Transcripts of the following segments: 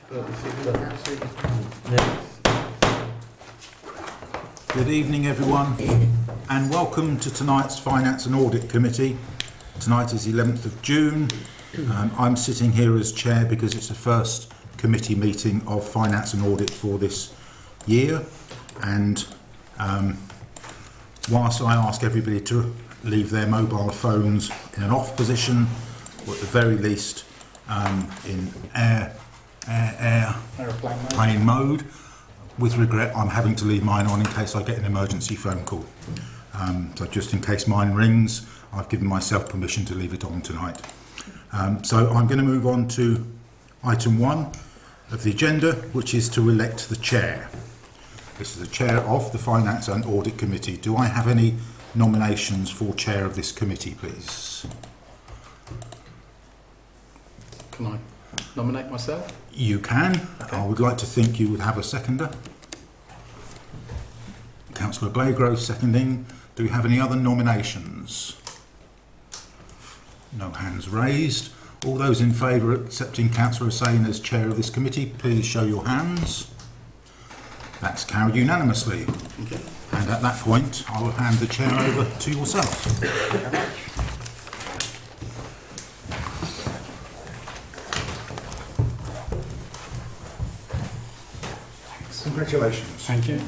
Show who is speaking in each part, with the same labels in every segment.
Speaker 1: Good evening everyone and welcome to tonight's Finance and Audit Committee. Tonight is the 11th of June. I'm sitting here as chair because it's the first committee meeting of Finance and Audit for this year, and whilst I ask everybody to leave their mobile phones in an off position, or at the very least in airplane mode. With regret, I'm having to leave mine on in case I get an emergency phone call. So just in case mine rings, I've given myself permission to leave it on tonight. So I'm going to move on to item 1 of the agenda, which is to elect the chair. This is the chair of the Finance and Audit Committee. Do I have any nominations for chair of this committee, please?
Speaker 2: Can I nominate myself?
Speaker 1: You can. Okay. I would like to think you would have a seconder. Councillor Blagrove seconding. Do we have any other nominations? No hands raised. All those in favour of accepting Councillor Hussain as chair of this committee, please show your hands. That's carried unanimously.
Speaker 2: Okay.
Speaker 1: And at that point, I will hand the chair over to yourself.
Speaker 2: Thank you very much.
Speaker 1: Congratulations.
Speaker 2: Thank you.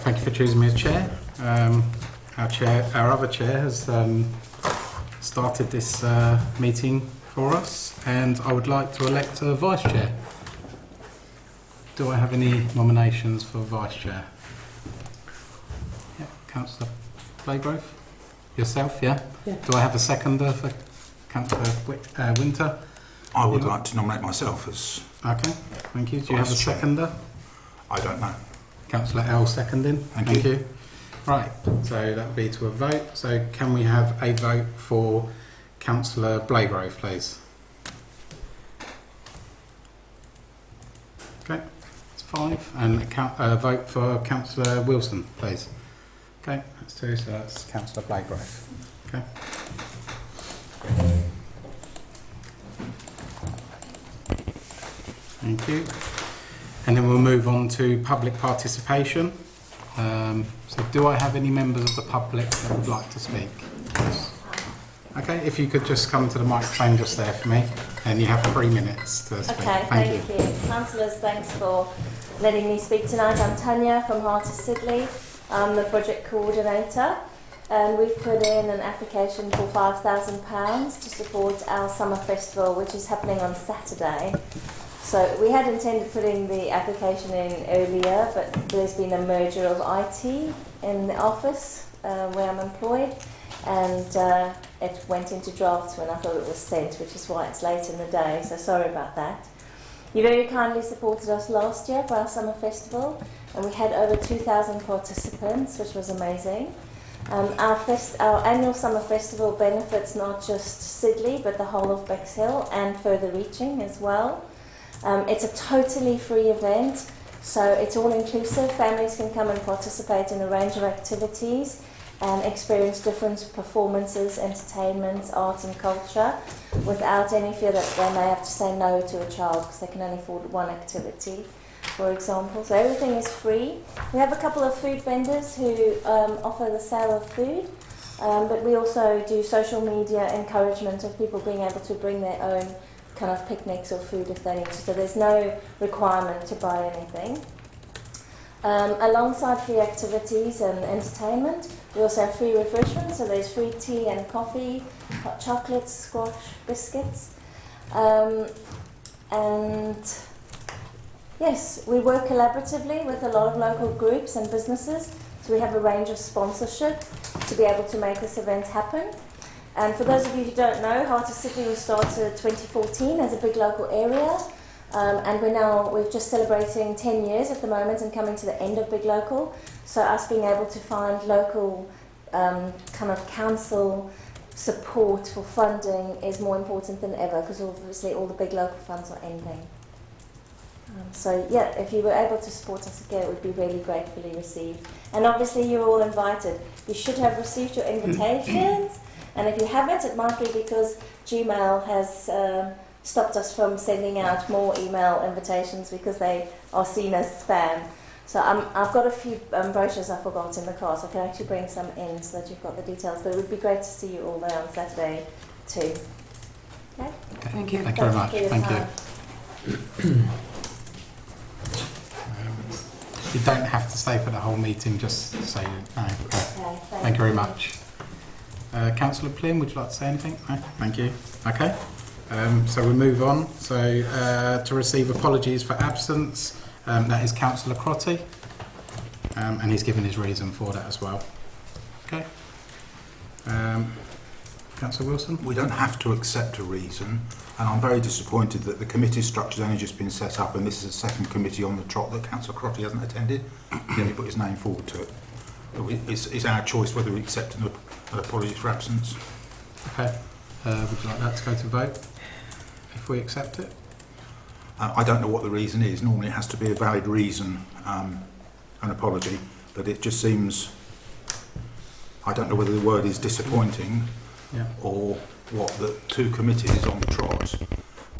Speaker 2: Thank you for choosing me as chair. Our other chair has started this meeting for us, and I would like to elect a vice chair. Do I have any nominations for vice chair? Yeah, Councillor Blagrove? Yourself, yeah? Do I have a seconder for Councillor Winter?
Speaker 1: I would like to nominate myself as...
Speaker 2: Okay, thank you. Do you have a seconder?
Speaker 1: I don't know.
Speaker 2: Councillor L seconding. Thank you. Right, so that would be to a vote. So can we have a vote for Councillor Blagrove, please? Okay, that's 5. And a vote for Councillor Wilson, please. Okay, that's 2, so that's Councillor Blagrove. Okay. Thank you. And then we'll move on to public participation. So do I have any members of the public that would like to speak? Yes. Okay, if you could just come to the microphone just there for me, and you have 3 minutes to speak.
Speaker 3: Okay, thank you. Councillors, thanks for letting me speak tonight. I'm Tanya from Heart of Sidley. I'm the project coordinator, and we've put in an application for £5,000 to support our summer festival, which is happening on Saturday. So we had intended putting the application in earlier, but there's been a merger of IT in the office where I'm employed, and it went into drafts when I thought it was sent, which is why it's late in the day, so sorry about that. You very kindly supported us last year for our summer festival, and we had over 2,000 participants, which was amazing. Our annual summer festival benefits not just Sidley, but the whole of Bexhill and further reaching as well. It's a totally free event, so it's all inclusive. Families can come and participate in a range of activities and experience different performances, entertainment, arts and culture without any fear that they may have to say no to a child because they can only afford one activity, for example. So everything is free. We have a couple of food vendors who offer the sale of food, but we also do social media encouragement of people being able to bring their own kind of picnics or food if they need to, so there's no requirement to buy anything. Alongside free activities and entertainment, we also have free refreshments, so there's free tea and coffee, hot chocolates, squash, biscuits. And yes, we work collaboratively with a lot of local groups and businesses, so we have a range of sponsorship to be able to make this event happen. And for those of you who don't know, Heart of Sidley was started 2014 as a big local area, and we're just celebrating 10 years at the moment and coming to the end of Big Local. So us being able to find local kind of council support for funding is more important than ever, because obviously all the big local funds are ending. So yeah, if you were able to support us again, it would be really gratefully received. And obviously you're all invited. You should have received your invitations. And if you haven't, it might be because Gmail has stopped us from sending out more email invitations because they are seen as spam. So I've got a few brochures I forgot in the car, so I can actually bring some in so that you've got the details. But it would be great to see you all there on Saturday too. Okay?
Speaker 2: Thank you. Thank you very much. Thank you. You don't have to stay for the whole meeting, just say no.
Speaker 3: Okay,
Speaker 2: Thank you very much. Councillor Plym, would you like to say anything? No? Thank you. Okay. So we move on. So to receive apologies for absence, that is Councillor Crotty, and he's given his reason for that as well. Okay. Councillor Wilson?
Speaker 1: We don't have to accept a reason, and I'm very disappointed that the committee structure's only just been set up, and this is the second committee on the trot that Councillor Crotty hasn't attended. He only put his name forward to it. It's our choice whether we accept an apology for absence.
Speaker 2: Okay. Would you like that to go to vote if we accept it?
Speaker 1: I don't know what the reason is. Normally it has to be a valid reason, an apology, but it just seems, I don't know whether the word is disappointing, or what, the two committees on the trot,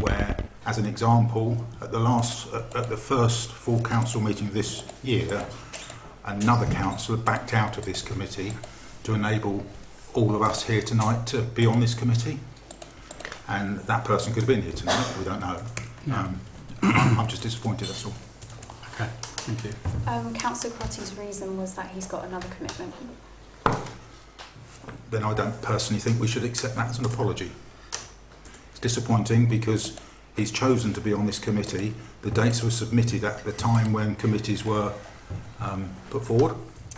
Speaker 1: where, as an example, at the first full council meeting this year, another councillor backed out of this committee to enable all of us here tonight to be on this committee, and that person could have been here tonight. We don't know. I'm just disappointed, that's all.
Speaker 2: Okay, thank you.
Speaker 4: Councillor Crotty's reason was that he's got another commitment.
Speaker 1: Then I don't personally think we should accept that as an apology. It's disappointing because he's chosen to be on this committee. The dates were submitted at the time when committees were put forward,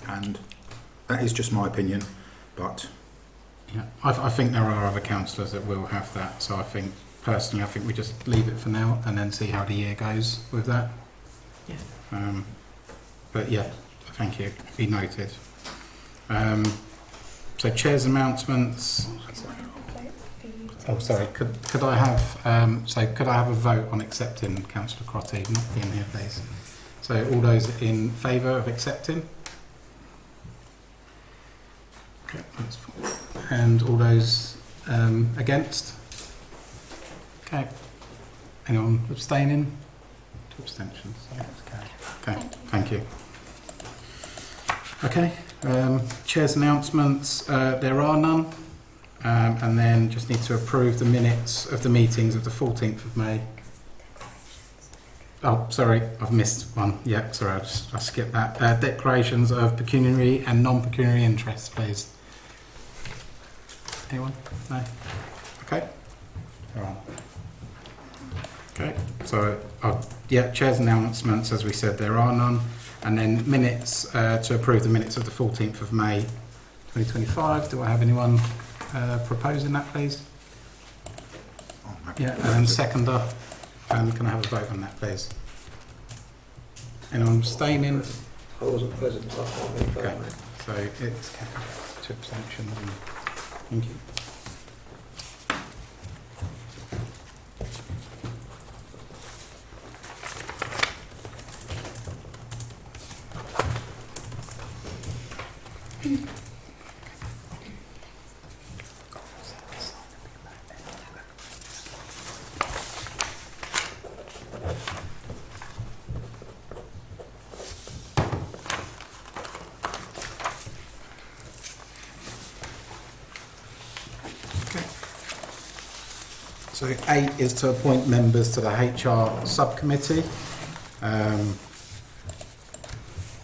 Speaker 1: and that is just my opinion, but...
Speaker 2: Yeah, I think there are other councillors that will have that, so I think, personally, I think we just leave it for now and then see how the year goes with that. Yeah. But yeah, thank you. Be noted. So chair's announcements. Oh, sorry. Could I have could I have a vote on accepting Councillor Crotty not being here, please? So all those in favour of accepting? Okay, that's fine. And all those against? Okay. Anyone abstaining? 2 abstentions. Okay. Thank you. Okay. Chair's announcements. There are none. And then just need to approve the minutes of the meetings of the 14th of May. Oh, sorry, I've missed one. Yeah, sorry, I skipped that. Declarations of pecuniary and non-pecuniary interests, please. Anyone? No? Okay. All right. Okay, so chair's announcements, as we said, there are none. And then minutes, to approve the minutes of the 14th of May 2025. Do I have anyone proposing that, please? Yeah, and seconder. And can I have a vote on that, please? Anyone abstaining?
Speaker 5: I wasn't present, so I can't really vote.
Speaker 2: Okay, so it's 2 abstentions. Thank you. So 8 is to appoint members to the HR subcommittee.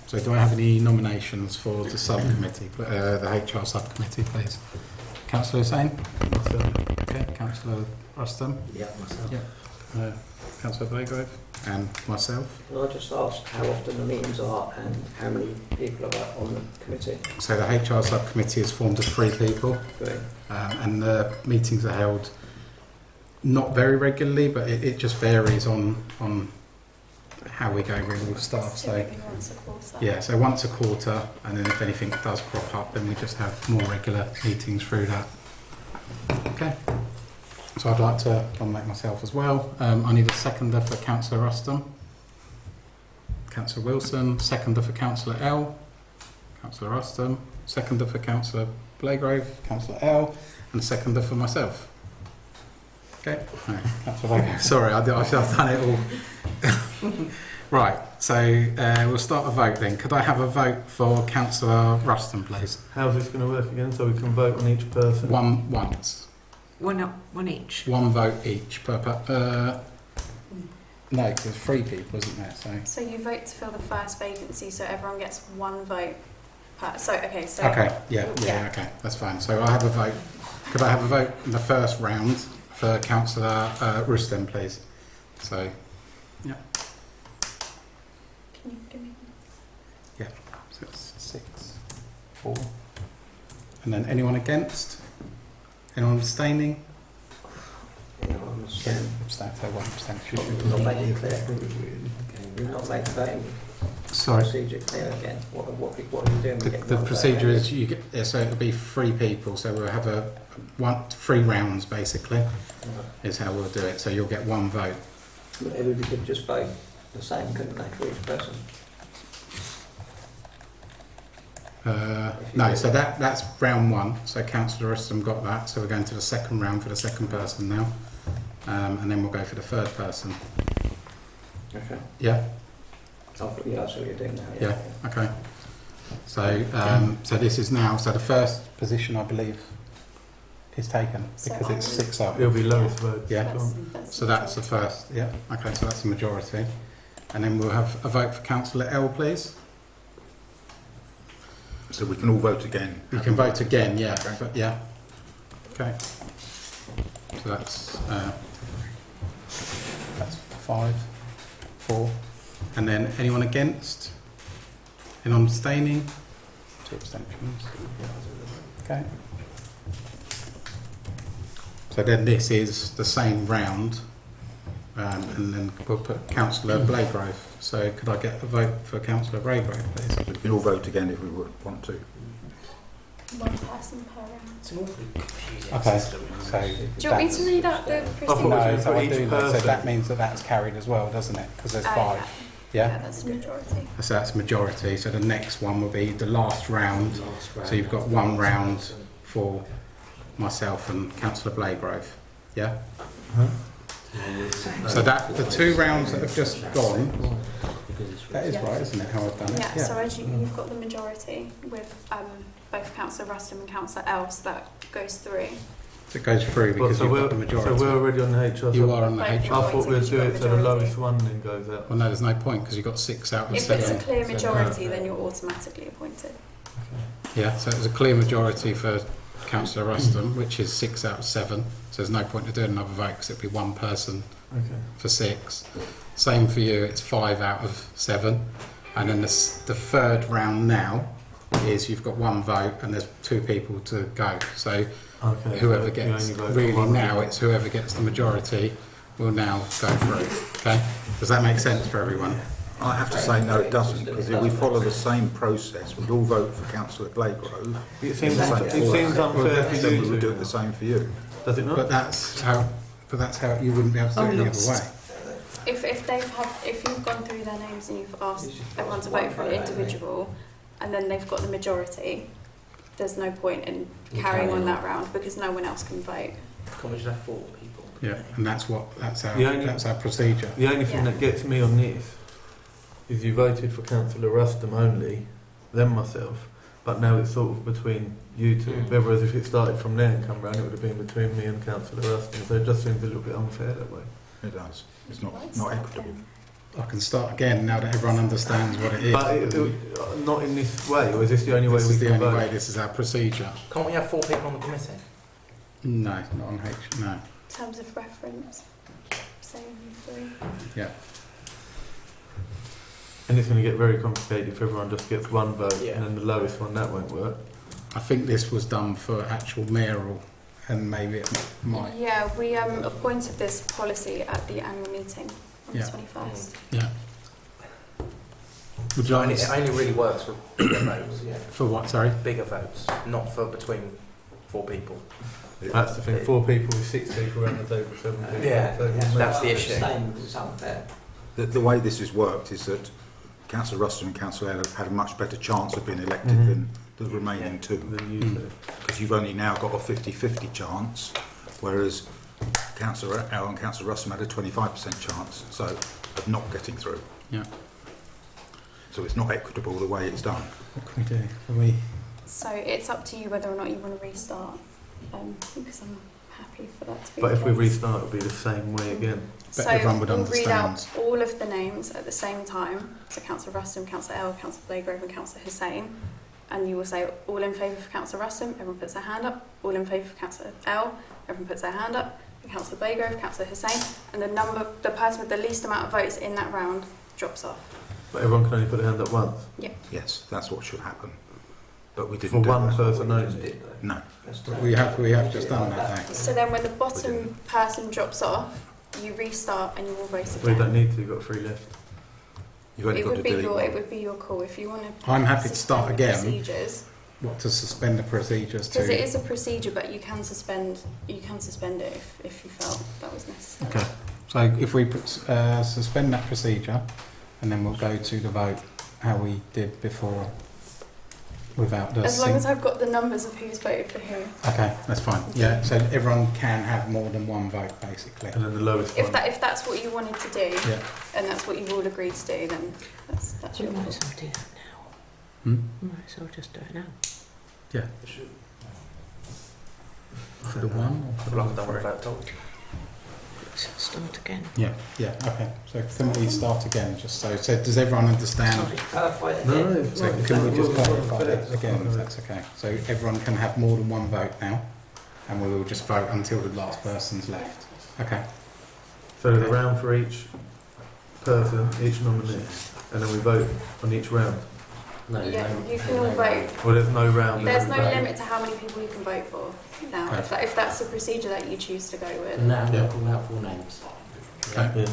Speaker 2: So do I have any nominations for the subcommittee, the HR subcommittee, please? Councillor Hussain? Okay, Councillor Rustam?
Speaker 5: Yeah, myself.
Speaker 2: Yeah. Councillor Blagrove? And myself?
Speaker 5: Can I just ask how often the meetings are and how many people are on the committee?
Speaker 2: So the HR subcommittee is formed of 3 people.
Speaker 5: Great.
Speaker 2: And the meetings are held not very regularly, but it just varies on how we're going with staff. So
Speaker 4: Once a quarter.
Speaker 2: yeah, so once a quarter, and then if anything does crop up, then we just have more regular meetings through that. Okay. So I'd like to nominate myself as well. I need a seconder for Councillor Rustam. Councillor Wilson. Seconder for Councillor L. Councillor Rustam. Seconder for Councillor Blagrove. Councillor L. And a seconder for myself. Okay. No, Councillor Vega. Sorry, I've done it all. Right. So we'll start a vote then. Could I have a vote for Councillor Ruston, please?
Speaker 6: How's this going to work again? So we can vote on each person?
Speaker 2: Once.
Speaker 7: One each.
Speaker 2: One vote each per. No, because there's 3 people, isn't there?
Speaker 4: So you vote to fill the first vacancy, so everyone gets one vote per.
Speaker 2: Okay.
Speaker 4: Yeah.
Speaker 2: Okay. That's fine. So I have a vote. Could I have a vote in the first round for Councillor Ruston, please? So. Yeah.
Speaker 4: Can you give me?
Speaker 2: So it's 6, 4. And then anyone against? Anyone abstaining?
Speaker 5: Yeah, I understand.
Speaker 2: Abstain, so 1 abstention.
Speaker 5: Not making it clear. You're not making voting
Speaker 2: Sorry.
Speaker 5: procedure clear again. What are you doing? We get
Speaker 2: The
Speaker 5: one
Speaker 2: procedure
Speaker 5: vote.
Speaker 2: is you get, yeah, so it'll be 3 people. So we'll have 3 rounds basically is how we'll do it. So you'll get 1 vote.
Speaker 5: Everybody could just vote the same, couldn't they, for each person?
Speaker 2: No, so that's round 1. So Councillor Ruston got that. So we're going to the second round for the second person now, and then we'll go for the third person.
Speaker 5: Okay.
Speaker 2: Yeah.
Speaker 5: Oh, yeah, that's what you're doing now.
Speaker 2: Yeah. Okay. So so this is now. So the first position, I believe, is taken because it's 6 up.
Speaker 6: It'll be lowest vote.
Speaker 2: Yeah.
Speaker 4: That's
Speaker 2: So that's the first. Yeah. Okay. So that's the majority, and then we'll have a vote for Councillor L, please.
Speaker 1: So we can all vote again.
Speaker 2: You can vote again. Yeah.
Speaker 1: Okay.
Speaker 2: Yeah. Okay. So that's 5, 4, and then anyone against? Anyone abstaining? 2 abstentions. Okay. So then this is the same round, and then we'll put Councillor Blagrove. So could I get a vote for Councillor Blagrove, please?
Speaker 1: We can all vote again if we would want to.
Speaker 4: one person per round.
Speaker 7: It's an awfully confusing
Speaker 2: Okay.
Speaker 7: system.
Speaker 2: So
Speaker 4: Do you want me to read out the
Speaker 6: thought
Speaker 4: procedure?
Speaker 2: no,
Speaker 6: we
Speaker 2: so
Speaker 6: put
Speaker 2: I
Speaker 6: each
Speaker 2: do that. So
Speaker 6: person.
Speaker 2: that means that that's carried as well, doesn't it? Because there's 5.
Speaker 4: Yeah,
Speaker 2: Yeah.
Speaker 4: that's the majority.
Speaker 2: So that's majority. So the next one will be the last round. So you've got 1 round for myself and Councillor Blagrove. Yeah. So that the 2 rounds that have just gone. That is right, isn't it? How I've done it.
Speaker 4: Yeah, so as you've got the majority with both Councillor Ruston and Councillor L, so that goes through.
Speaker 2: So it goes through because
Speaker 6: So
Speaker 2: you've got the majority.
Speaker 6: we're already on the HR.
Speaker 2: You are on the
Speaker 4: Both
Speaker 2: HR.
Speaker 6: I thought we'd do it so the lowest one then goes out.
Speaker 2: Well, no, there's no point because you've got 6 out of
Speaker 4: If it's a
Speaker 2: 7.
Speaker 4: clear majority, then you're automatically appointed.
Speaker 2: Yeah, so it was a clear majority for Councillor Ruston, which is 6 out of 7. So there's no point to doing another vote because it'd be 1 person
Speaker 6: Okay.
Speaker 2: for 6. Same for you, it's 5 out of 7. And then the third round now is you've got 1 vote and there's 2 people to go. So
Speaker 6: Okay.
Speaker 2: whoever
Speaker 6: so you
Speaker 2: gets,
Speaker 6: only vote for
Speaker 2: really
Speaker 6: one
Speaker 2: now
Speaker 6: people.
Speaker 2: it's whoever gets the majority will now go through. Okay? Does that make sense for everyone?
Speaker 1: I have to say no, it doesn't, because if we follow the same process, we'd all vote for Councillor Blagrove.
Speaker 6: It seems
Speaker 1: Same
Speaker 6: unfair for
Speaker 1: Then we
Speaker 6: you
Speaker 1: would do
Speaker 6: to.
Speaker 1: it the same for you.
Speaker 6: Does it not?
Speaker 2: But that's how you wouldn't be able to do it any other way.
Speaker 4: If you've gone through their names and you've asked everyone to vote for an individual, and then they've got the majority, there's no point in carrying on that round because no one else can vote.
Speaker 7: College have 4 people.
Speaker 2: Yeah, and that's
Speaker 6: The only-
Speaker 2: our procedure.
Speaker 6: The only thing
Speaker 4: Yeah.
Speaker 6: that gets me on this is you voted for Councillor Ruston only, then myself, but now it's sort of between you two. Whereas if it started from there and come round, it would have been between me and Councillor Ruston. So it just seems a little bit unfair that way.
Speaker 1: It does. It's not equitable.
Speaker 2: I can start again now that everyone understands what it is.
Speaker 6: But not in this way, or is this the only way
Speaker 2: This
Speaker 6: we
Speaker 2: is the
Speaker 6: can
Speaker 2: only
Speaker 6: vote?
Speaker 2: way. This is our procedure.
Speaker 7: Can't we have 4 people on the committee?
Speaker 2: No, not on H. No.
Speaker 4: In terms of reference, say 3.
Speaker 2: Yeah.
Speaker 6: And it's going to get very complicated if everyone just gets 1 vote,
Speaker 7: Yeah.
Speaker 6: and then the lowest one, that won't work.
Speaker 2: I think this was done for actual mayoral, and maybe it might.
Speaker 4: Yeah, we appointed this policy at the annual meeting on
Speaker 2: Yeah.
Speaker 4: the 21st.
Speaker 2: Yeah. Would you like
Speaker 7: It only really works for bigger votes, yeah.
Speaker 2: for what? Sorry.
Speaker 7: Bigger votes, not for between 4 people.
Speaker 6: That's the thing. 4 people with 6 people around the table, 7 people.
Speaker 7: Yeah,
Speaker 6: So
Speaker 7: that's the issue.
Speaker 5: Abstain because it's unfair.
Speaker 1: The way this has worked is that Councillor Ruston and Councillor Ella have had a much better chance of being elected
Speaker 6: Mhm.
Speaker 1: than the remaining 2.
Speaker 6: Then you say.
Speaker 1: Because you've only now got a 50-50 chance, whereas Councillor L and Councillor Ruston had a 25% chance, so of not getting through.
Speaker 2: Yeah.
Speaker 1: So it's not equitable the way it's done.
Speaker 2: What can we do? Can we?
Speaker 4: So it's up to you whether or not you want to restart, because I'm happy for that to be
Speaker 6: But
Speaker 4: the
Speaker 6: if we
Speaker 4: case.
Speaker 6: restart, it'll be the same way again.
Speaker 2: But
Speaker 4: So
Speaker 2: everyone would
Speaker 4: we'll read out
Speaker 2: understand.
Speaker 4: all of the names at the same time. So Councillor Ruston, Councillor L, Councillor Blagrove and Councillor Hussain. And you will say all in favour for Councillor Ruston, everyone puts their hand up. All in favour for Councillor L, everyone puts their hand up. For Councillor Blagrove, Councillor Hussain. And the person with the least amount of votes in that round drops off.
Speaker 6: But everyone can only put their hand up once.
Speaker 1: Yes, that's what should happen. But we
Speaker 6: For
Speaker 1: didn't do
Speaker 6: one
Speaker 1: that.
Speaker 6: person
Speaker 5: What we just
Speaker 6: only.
Speaker 5: did, though.
Speaker 1: No.
Speaker 5: That's
Speaker 2: We have just done that.
Speaker 4: So then when the bottom person drops off, you restart and you will vote
Speaker 6: We
Speaker 4: again.
Speaker 6: don't need to, you've got 3 left.
Speaker 1: You've only
Speaker 4: It
Speaker 1: got to
Speaker 4: would be
Speaker 1: delete
Speaker 4: your
Speaker 1: one.
Speaker 4: it would be your call if you want to.
Speaker 2: I'm happy to start
Speaker 4: suspend the
Speaker 2: again.
Speaker 4: Procedures.
Speaker 2: What, to suspend the procedures
Speaker 4: Because it
Speaker 2: to?
Speaker 4: is a procedure, but you can suspend it if you felt that was necessary.
Speaker 2: Okay. So if we suspend that procedure, and then we'll go to the vote how we did before, without the.
Speaker 4: As long as I've got the numbers of who's voted for who.
Speaker 2: Okay, that's fine. Yeah. So everyone can have more than one vote, basically.
Speaker 6: And then the lowest
Speaker 4: If
Speaker 6: one.
Speaker 4: that's what you wanted to do,
Speaker 2: Yeah.
Speaker 4: and that's what you've all agreed to do, then that's
Speaker 8: We
Speaker 4: your
Speaker 8: might
Speaker 4: call.
Speaker 8: as well do that now.
Speaker 2: Hmm?
Speaker 8: We might as well just do it now.
Speaker 2: For the one. Or for the
Speaker 7: Like I've done
Speaker 2: three?
Speaker 7: without told.
Speaker 8: Let's start again.
Speaker 2: Yeah. Okay. So can we start again? Just so does everyone understand?
Speaker 8: Sorry.
Speaker 5: Clarify it
Speaker 6: No,
Speaker 5: again.
Speaker 6: it's
Speaker 2: So
Speaker 6: not.
Speaker 2: can we just
Speaker 6: We'll
Speaker 2: clarify
Speaker 6: fit
Speaker 2: that
Speaker 6: it.
Speaker 2: again, if that's okay? So everyone can have more than one vote now, and we will just vote until the last person's left. Okay.
Speaker 6: So there's a round for each person, each nominee, and then we vote on each round.
Speaker 4: Yeah, you can all vote.
Speaker 6: Or there's no round.
Speaker 4: There's no
Speaker 6: vote.
Speaker 4: limit to how many people you can vote for now,
Speaker 2: Okay.
Speaker 4: if that's the procedure that you choose to go with.
Speaker 9: And now I'm
Speaker 2: Yeah.
Speaker 9: going to call out 4 names.
Speaker 2: Okay.
Speaker 6: Yeah.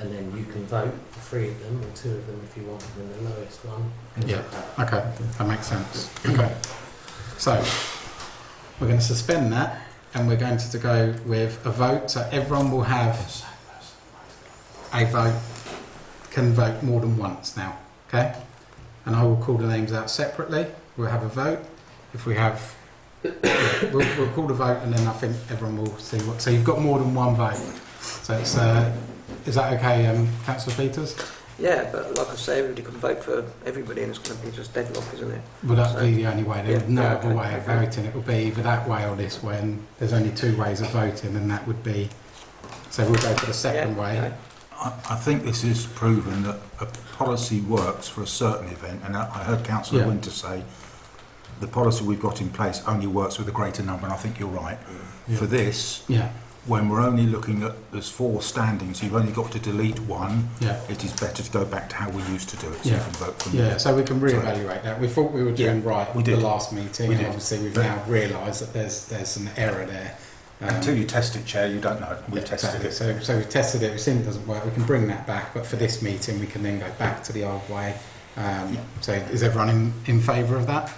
Speaker 9: And then you can vote for 3 of them or 2 of them if you want, and then the lowest one.
Speaker 2: Yeah. Okay, that makes sense. Okay. So we're going to suspend that, and we're going to go with a vote. So everyone will have a vote, can vote more than once now. Okay. And I will call the names out separately. We'll have a vote. If we have, we'll call the vote, and then I think everyone will see what. So you've got more than one vote. So it's is that okay, Councillor Peters?
Speaker 5: Yeah, but like I say, everybody can vote for everybody, and it's going to be just deadlock, isn't it?
Speaker 2: Would that
Speaker 5: So-
Speaker 2: be the only way? There would
Speaker 5: Yeah,
Speaker 2: no
Speaker 5: yeah,
Speaker 2: other
Speaker 5: okay,
Speaker 2: way of
Speaker 5: okay.
Speaker 2: voting. It would be either that way or this way, and there's only 2 ways of voting, and that would be. So we'll go for the second way.
Speaker 5: okay.
Speaker 1: I think this is proven that a policy works for a certain event, and I heard Councillor
Speaker 2: Yeah.
Speaker 1: Winter say the policy we've got in place only works with a greater number, and I think you're right.
Speaker 2: Yeah.
Speaker 1: For this,
Speaker 2: Yeah,
Speaker 1: when we're only looking at, there's 4 standing, so you've only got to delete one,
Speaker 2: yeah,
Speaker 1: it is better to go back to how we used to do it, so you
Speaker 2: Yeah.
Speaker 1: can vote from
Speaker 2: yeah.
Speaker 1: there.
Speaker 2: So we can reevaluate that. We thought we were doing right
Speaker 1: we
Speaker 2: with the
Speaker 1: did.
Speaker 2: last meeting,
Speaker 1: We
Speaker 2: and
Speaker 1: did.
Speaker 2: obviously we've
Speaker 1: But-
Speaker 2: now realised that there's an error there.
Speaker 1: Until you test it, Chair, you don't know. We've
Speaker 2: Yeah,
Speaker 1: tested
Speaker 2: exactly.
Speaker 1: it.
Speaker 2: So we've tested it. We've seen it doesn't work. We can bring that back, but for this meeting, we can then go back to the old way. So is everyone in favour of that?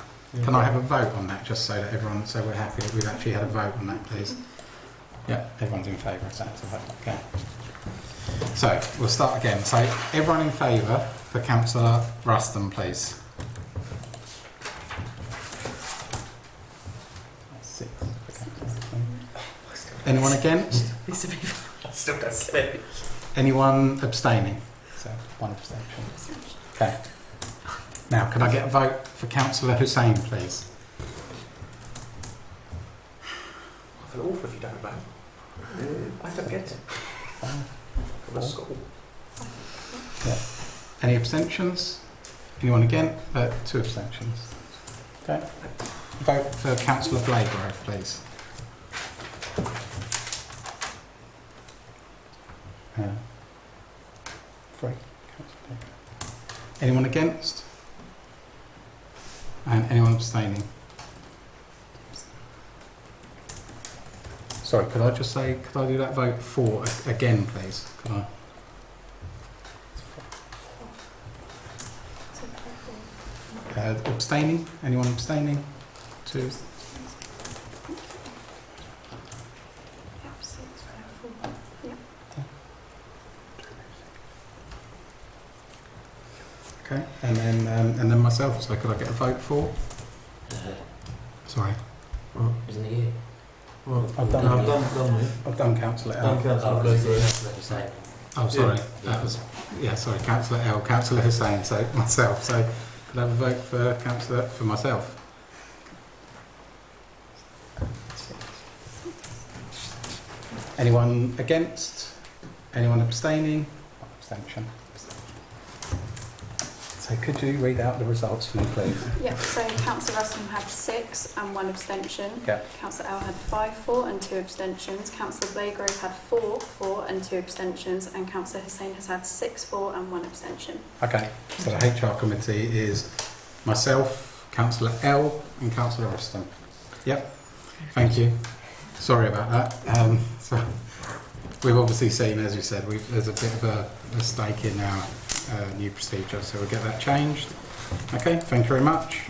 Speaker 2: Can I have a vote on that, just so that everyone, so we're happy that we've actually had a vote on that, please? Yeah, everyone's in favour of that. So vote. Okay. So we'll start again. So everyone in favour for Councillor Ruston, please. 6. Anyone against?
Speaker 7: I still don't get it.
Speaker 2: Anyone abstaining? So 1 abstention. Okay. Now, can I get a vote for Councillor Hussain, please?
Speaker 7: I feel awful if you don't vote. I don't get it. From the school.
Speaker 2: Any abstentions? Anyone against? 2 abstentions. Okay. Vote for Councillor Blagrove, please. Three. Anyone against? And anyone abstaining? Sorry, could I just say, could I do that vote for again, please? Could I? Abstaining? Anyone abstaining? 2.
Speaker 4: Yep, 6, 5, 4. Yep.
Speaker 2: Okay, and then myself. So could I get a vote for?
Speaker 9: Uh,
Speaker 2: Sorry.
Speaker 9: isn't it you?
Speaker 6: Well,
Speaker 2: I've done
Speaker 6: I've done me.
Speaker 2: I've done Councillor
Speaker 6: Done
Speaker 2: L.
Speaker 6: Councillor
Speaker 9: Oh,
Speaker 6: Blakesley.
Speaker 9: Hussein.
Speaker 2: Oh, sorry. That was, sorry, Councillor L, Councillor Hussein, so myself. So could I have a vote for myself? Anyone against? Anyone abstaining? Abstention. So could you read out the results for me, please?
Speaker 4: Yep, so Councillor Ruston had 6 and 1 abstention.
Speaker 2: Yeah.
Speaker 4: Councillor L had 5 for and 2 abstentions. Councillor Blagrove had 4 for and 2 abstentions. And Councillor Hussein has had 6 for and 1 abstention.
Speaker 2: Okay, so the HR committee is myself, Councillor L and Councillor Ruston. Yep, thank you. Sorry about that. So we've obviously seen, as you said, there's a bit of a mistake in our new procedure, so we'll get that changed. Okay, thank you very much.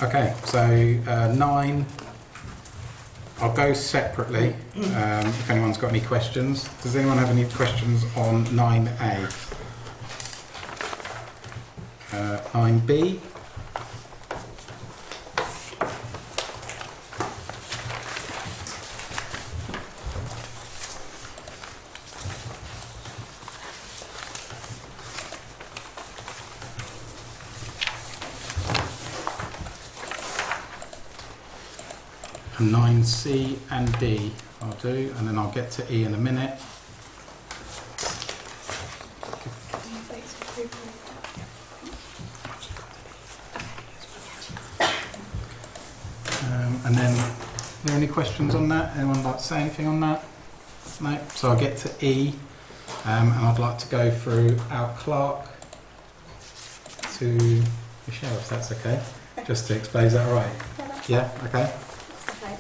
Speaker 2: Okay, so 9, I'll go separately if anyone's got any questions. Does anyone have any questions on 9A? 9B? And 9C and D I'll do, and then I'll get to E in a minute. And then, are there any questions on that? Anyone like to say anything on that? No? So I'll get to E, and I'd like to go through our clerk to Michelle, if that's okay. Just to explain, is that all right? Yeah, okay.
Speaker 10: Okay,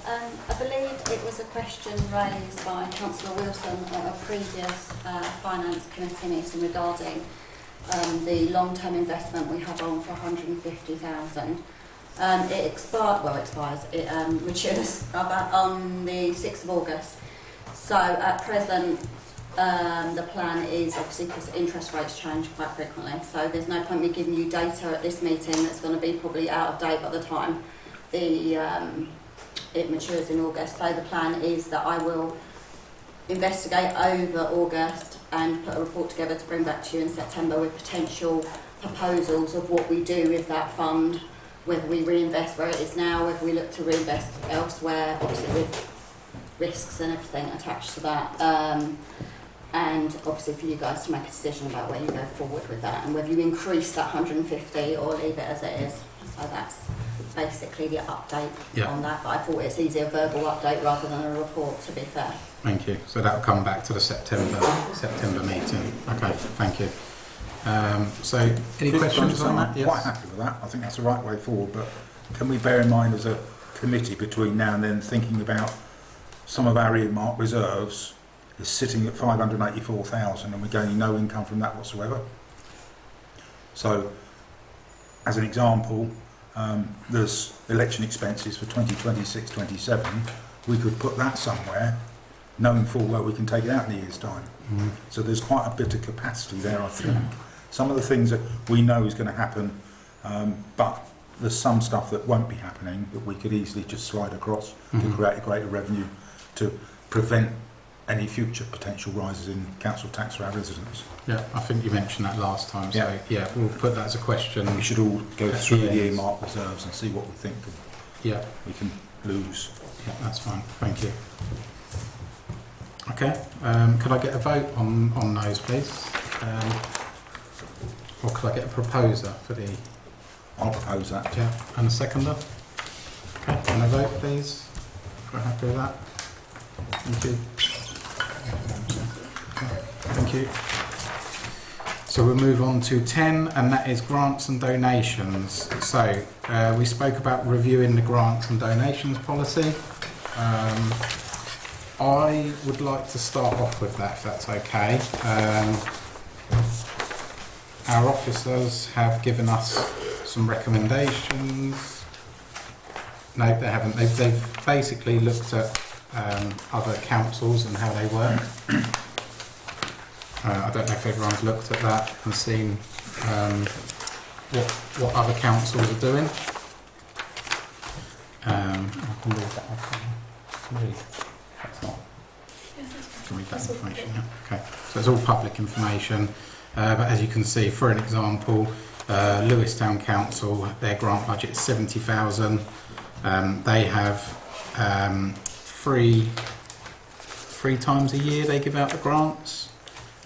Speaker 10: I believe it was a question raised by Councillor Wilson at a previous Finance Committee meeting regarding the long-term investment we have on for 150,000. It matures on the 6th of August. So at present, the plan is obviously because interest rates change quite frequently. So there's no point me giving you data at this meeting that's going to be probably out of date by the time it matures in August. So the plan is that I will investigate over August and put a report together to bring back to you in September with potential proposals of what we do with that fund, whether we reinvest where it is now, whether we look to reinvest elsewhere, obviously with risks and everything attached to that. And obviously for you guys to make a decision about where you go forward with that and whether you increase that 150 or leave it as it is. So that's basically the update on that. But I thought it's easier a verbal update rather than a report, to be fair.
Speaker 2: Thank you. So that'll come back to the September meeting. Okay, thank you. So any questions on that?
Speaker 1: I'm quite happy with that. I think that's the right way forward. But can we bear in mind as a committee between now and then thinking about some of our earmarked reserves is sitting at 584,000 and we're gaining no income from that whatsoever. So, as an example, there's election expenses for 2026-27. We could put that somewhere, knowing full well we can take it out in a year's time.
Speaker 2: Mm.
Speaker 1: So there's quite a bit of capacity there, I think. Some of the things that we know is going to happen, but there's some stuff that won't be happening that we could easily just slide across to create a greater revenue to prevent any future potential rises in council tax for our residents.
Speaker 2: Yeah, I think you mentioned that last time, so yeah, we'll put that as a question.
Speaker 1: We should all go through the earmark reserves and see what we think we can lose.
Speaker 2: Yeah, that's fine, thank you. Okay, could I get a vote on those, please? Or could I get a proposer for the...
Speaker 1: I'll propose that.
Speaker 2: Yeah, and a seconder? Okay, can I vote, please? We're happy with that? Thank you. Thank you. So we'll move on to 10, and that is grants and donations. So we spoke about reviewing the grants and donations policy. I would like to start off with that, if that's okay. Our officers have given us some recommendations. No, they haven't. They've basically looked at other councils and how they work. I don't know if everyone's looked at that and seen what other councils are doing. can read that off. Read. That's not. Can read that information. Yeah. Okay. So it's all public information. But as you can see, for an example, Lewis Town Council, their grant budget is 70,000. They have three times a year they give out the grants,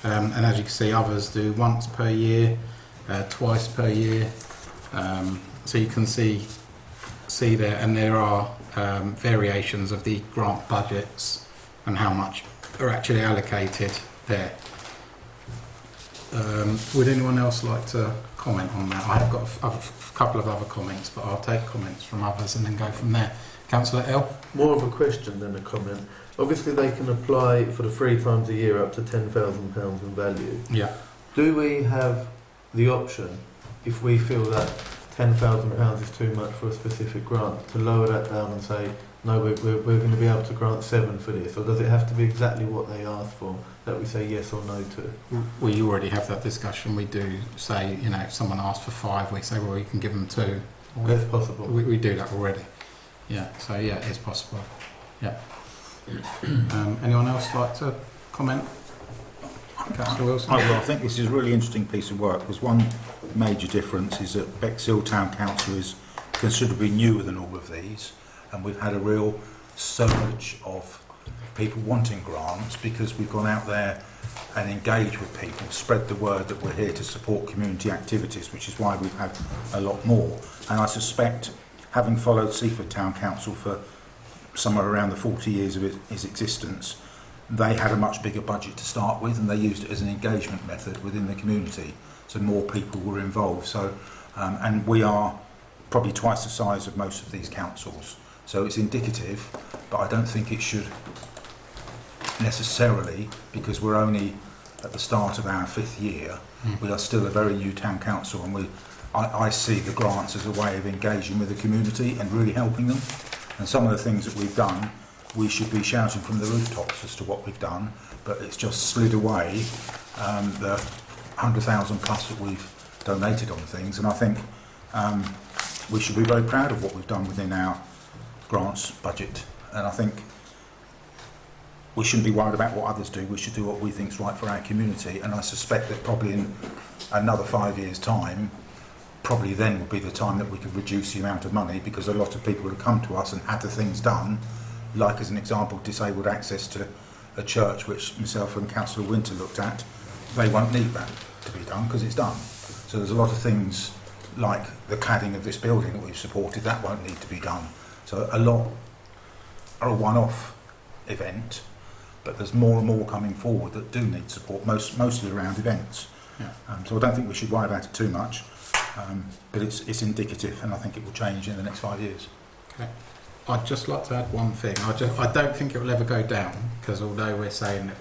Speaker 2: and as you can see, others do once per year, twice per year. So you can see there, and there are variations of the grant budgets and how much are actually allocated there. Would anyone else like to comment on that? I have got a couple of other comments, but I'll take comments from others and then go from there. Councillor L?
Speaker 6: More of a question than a comment. Obviously they can apply for the 3 times a year up to £10,000 in value.
Speaker 2: Yeah.
Speaker 6: Do we have the option, if we feel that £10,000 is too much for a specific grant, to lower that down and say, no, we're going to be able to grant 7 for this? Or does it have to be exactly what they ask for, that we say yes or no to?
Speaker 2: We already have that discussion. We do say, you know, if someone asks for 5, we say, well, you can give them 2.
Speaker 6: That's possible.
Speaker 2: We do that already. Yeah, so yeah, it's possible. Yeah. Anyone else like to comment? Councillor Wilson?
Speaker 1: I think this is a really interesting piece of work, because one major difference is that Bexhill Town Council is considerably newer than all of these, and we've had a real surge of people wanting grants because we've gone out there and engaged with people, spread the word that we're here to support community activities, which is why we've had a lot more. And I suspect, having followed Seaford Town Council for somewhere around the 40 years of its existence, they had a much bigger budget to start with, and they used it as an engagement method within the community, so more people were involved. So, and we are probably twice the size of most of these councils, so it's indicative, but I don't think it should necessarily, because we're only at the start of our 5th year, we are still a very new town council, and I see the grants as a way of engaging with the community and really helping them. And some of the things that we've done, we should be shouting from the rooftops as to what we've done, but it's just slid away, the 100,000 plus that we've donated on things, and I think we should be very proud of what we've done within our grants budget, and I think we shouldn't be worried about what others do. We should do what we think is right for our community, and I suspect that probably in another 5 years' time, probably then would be the time that we could reduce the amount of money, because a lot of people would have come to us and had the things done, like as an example, disabled access to a church, which myself and Councillor Winter looked at. They won't need that to be done because it's done. So there's a lot of things like the cladding of this building that we've supported, that won't need to be done. So a lot are a one-off event, but there's more and more coming forward that do need support, mostly around events.
Speaker 2: Yeah.
Speaker 1: So I don't think we should worry about it too much, but it's indicative, and I think it will change in the next 5 years.
Speaker 2: Okay. I'd just like to add one thing. I don't think it will ever go down, because although we're saying that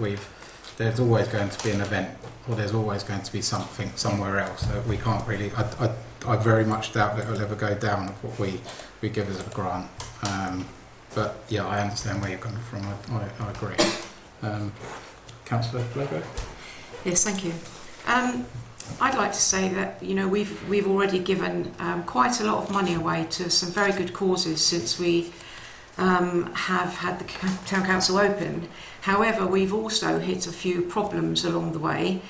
Speaker 2: there's always going to be an event, or there's always going to be something somewhere else that we can't really. I very much doubt that it will ever go down of what we give as a grant. But yeah, I understand where you're coming from. I agree. Councillor Blago?
Speaker 8: Yes, thank you. I'd like to say that, you know, we've already given quite a lot of money away to some very good causes since we have had the Town Council open. However, we've also hit a few problems along the way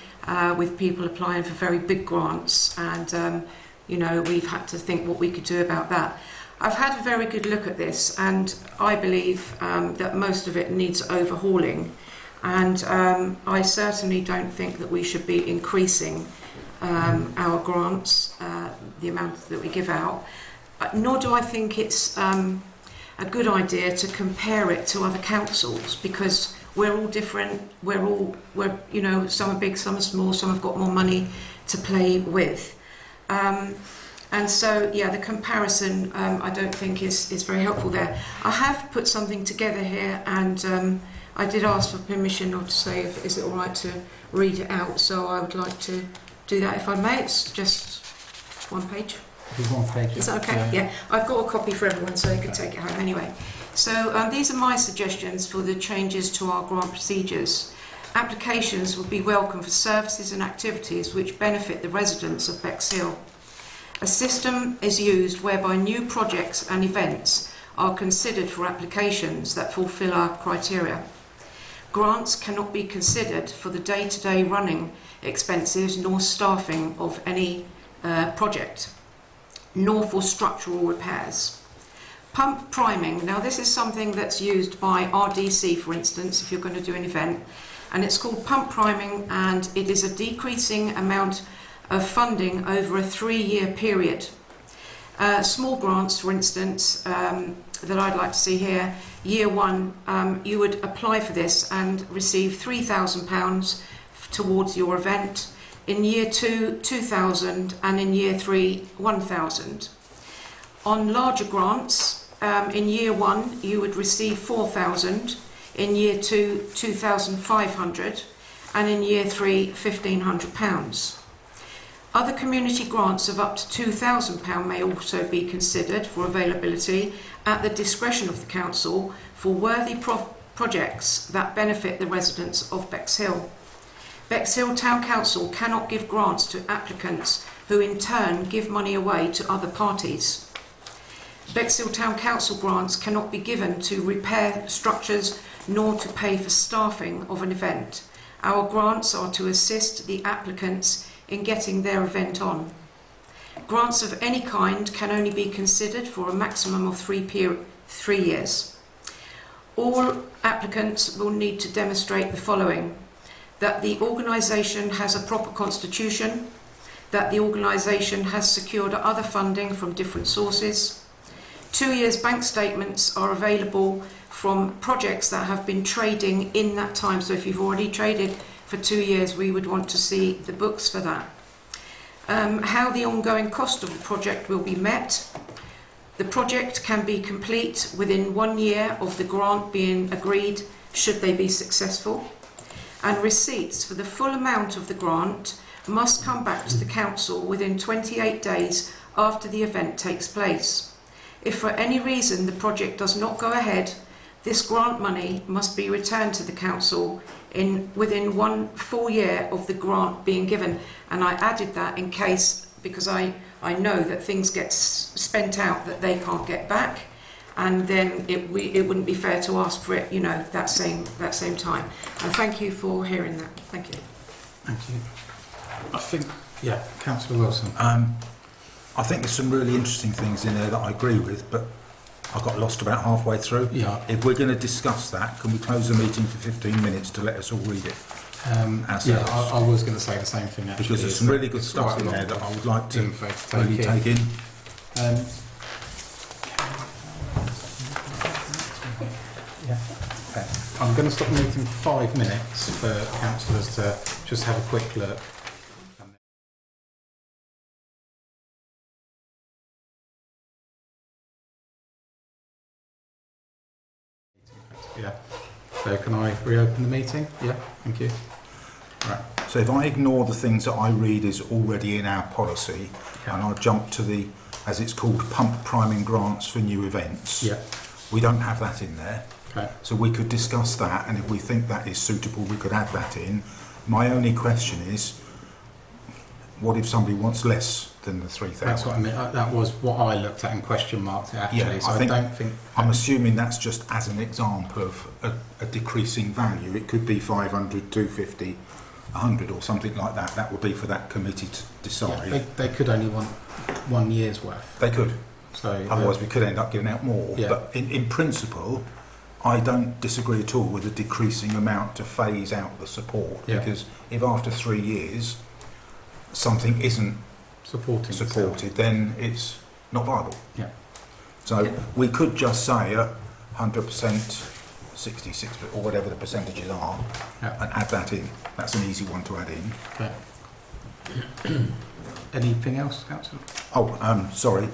Speaker 8: with people applying for very big grants, and you know, we've had to think what we could do about that. I've had a very good look at this, and I believe that most of it needs overhauling, and I certainly don't think that we should be increasing our grants, the amount that we give out, nor do I think it's a good idea to compare it to other councils, because we're all different. We're you know, some are big, some are small, some have got more money to play with, and so yeah, the comparison I don't think is very helpful there. I have put something together here, and I did ask for permission, or to say, is it all right to read it out? So I would like to do that, if I may. It's just 1 page.
Speaker 2: It's 1 page.
Speaker 8: Is that okay? Yeah. I've got a copy for everyone, so you can take it home anyway. So these are my suggestions for the changes to our grant procedures. Applications would be welcome for services and activities which benefit the residents of Bexhill. A system is used whereby new projects and events are considered for applications that fulfil our criteria. Grants cannot be considered for the day-to-day running expenses nor staffing of any project, nor for structural repairs. Pump priming. Now this is something that's used by RDC, for instance, if you're going to do an event, and it's called pump priming, and it is a decreasing amount of funding over a 3-year period. Small grants, for instance, that I'd like to see here, year 1, you would apply for this and receive £3,000 towards your event. In year 2, 2,000, and in year 3, 1,000. On larger grants, in year 1 you would receive 4,000, in year 2, 2,500, and in year 3, £1,500. Other community grants of up to £2,000 may also be considered for availability at the discretion of the council for worthy projects that benefit the residents of Bexhill. Bexhill Town Council cannot give grants to applicants who in turn give money away to other parties. Bexhill Town Council grants cannot be given to repair structures nor to pay for staffing of an event. Our grants are to assist the applicants in getting their event on. Grants of any kind can only be considered for a maximum of 3 years. All applicants will need to demonstrate the following: that the organisation has a proper constitution, that the organisation has secured other funding from different sources. 2 years bank statements are available from projects that have been trading in that time. So if you've already traded for 2 years, we would want to see the books for that. How the ongoing cost of the project will be met. The project can be complete within 1 year of the grant being agreed, should they be successful. And receipts for the full amount of the grant must come back to the council within 28 days after the event takes place. If for any reason the project does not go ahead, this grant money must be returned to the council within 1 full year of the grant being given. And I added that in case, because I know that things get spent out that they can't get back, and then it wouldn't be fair to ask for it, you know, that same time. And thank you for hearing that. Thank you.
Speaker 2: Thank you. I think, yeah, Councillor Wilson.
Speaker 1: I think there's some really interesting things in there that I agree with, but I got lost about halfway through.
Speaker 2: Yeah.
Speaker 1: If we're going to discuss that, can we close the meeting for 15 minutes to let us all read it?
Speaker 2: Yeah, I was going to say the same thing actually.
Speaker 1: Because there's some really good stuff in there that I would like to really take in.
Speaker 2: Okay. I'm going to stop the meeting for 5 minutes for councillors to just have a quick look. Yeah. So can I reopen the meeting? Yeah, thank you. Right.
Speaker 1: So if I ignore the things that I read is already in our policy,
Speaker 2: Yeah.
Speaker 1: and I jump to the, as it's called, pump priming grants for new events,
Speaker 2: Yeah.
Speaker 1: we don't have that in there.
Speaker 2: Okay.
Speaker 1: So we could discuss that, and if we think that is suitable, we could add that in. My only question is, what if somebody wants less than the 3,000?
Speaker 2: That's what I mean. That was what I looked at and question marked it actually.
Speaker 1: Yeah,
Speaker 2: so I don't think.
Speaker 1: I'm assuming that's just as an example of a decreasing value. It could be 500, 250, 100 or something like that. That would be for that committee to decide.
Speaker 2: Yeah, they could only want 1 year's worth.
Speaker 1: They could.
Speaker 2: So
Speaker 1: Otherwise we could end up giving out more.
Speaker 2: Yeah.
Speaker 1: But in principle, I don't disagree at all with a decreasing amount to phase out the support.
Speaker 2: Yeah.
Speaker 1: Because if after 3 years something isn't supported, then it's not viable.
Speaker 2: Yeah.
Speaker 1: So we could just say 100%, 66 or whatever the percentages are,
Speaker 2: Yeah.
Speaker 1: and add that in. That's an easy one to add in.
Speaker 2: Okay. Anything else, Councillor?
Speaker 1: Oh, sorry.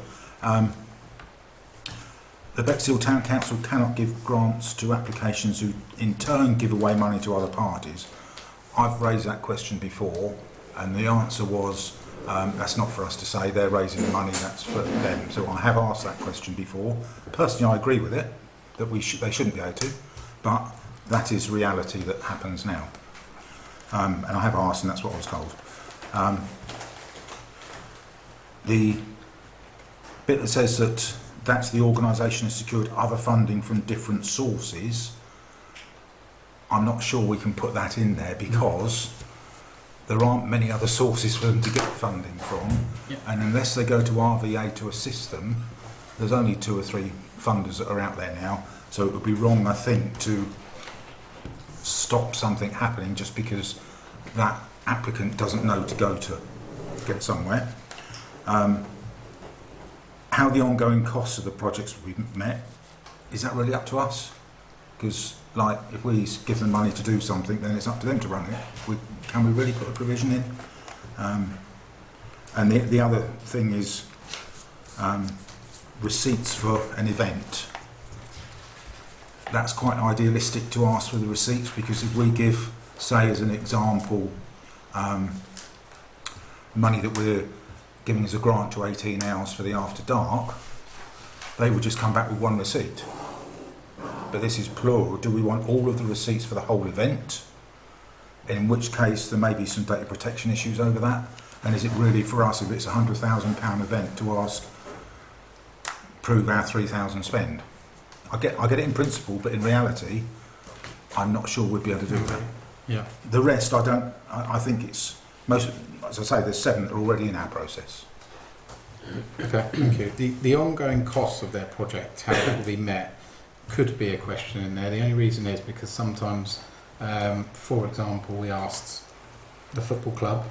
Speaker 1: The Bexhill Town Council cannot give grants to applications who in turn give away money to other parties. I've raised that question before, and the answer was that's not for us to say. They're raising the money, that's for them. So I have asked that question before. Personally, I agree with it, that they shouldn't be able to, but that is reality that happens now. And I have asked, and that's what I was told. The bit that says that that's the organisation has secured other funding from different sources, I'm not sure we can put that in there because there aren't many other sources for them to get funding from, and unless they go to RVA to assist them, there's only 2 or 3 funders that are out there now, so it would be wrong, I think, to stop something happening just because that applicant doesn't know to go to get somewhere. How the ongoing costs of the projects will be met, is that really up to us? Because, like, if we give them money to do something, then it's up to them to run it. Can we really put a provision in? And the other thing is receipts for an event. That's quite idealistic to ask for the receipts, because if we give, say as an example, money that we're giving as a grant to 18 hours for the After Dark, they would just come back with 1 receipt. But this is plural. Do we want all of the receipts for the whole event? In which case there may be some data protection issues over that. And is it really for us, if it's a £100,000 event, to ask, prove our 3,000 spend? I get it in principle, but in reality, I'm not sure we'd be able to do that.
Speaker 2: Yeah.
Speaker 1: The rest, I think it's most. As I say, there's 7 that are already in our process.
Speaker 2: Okay, thank you. The ongoing costs of their project, how it will be met, could be a question in there. The only reason is because sometimes, for example, we asked the football club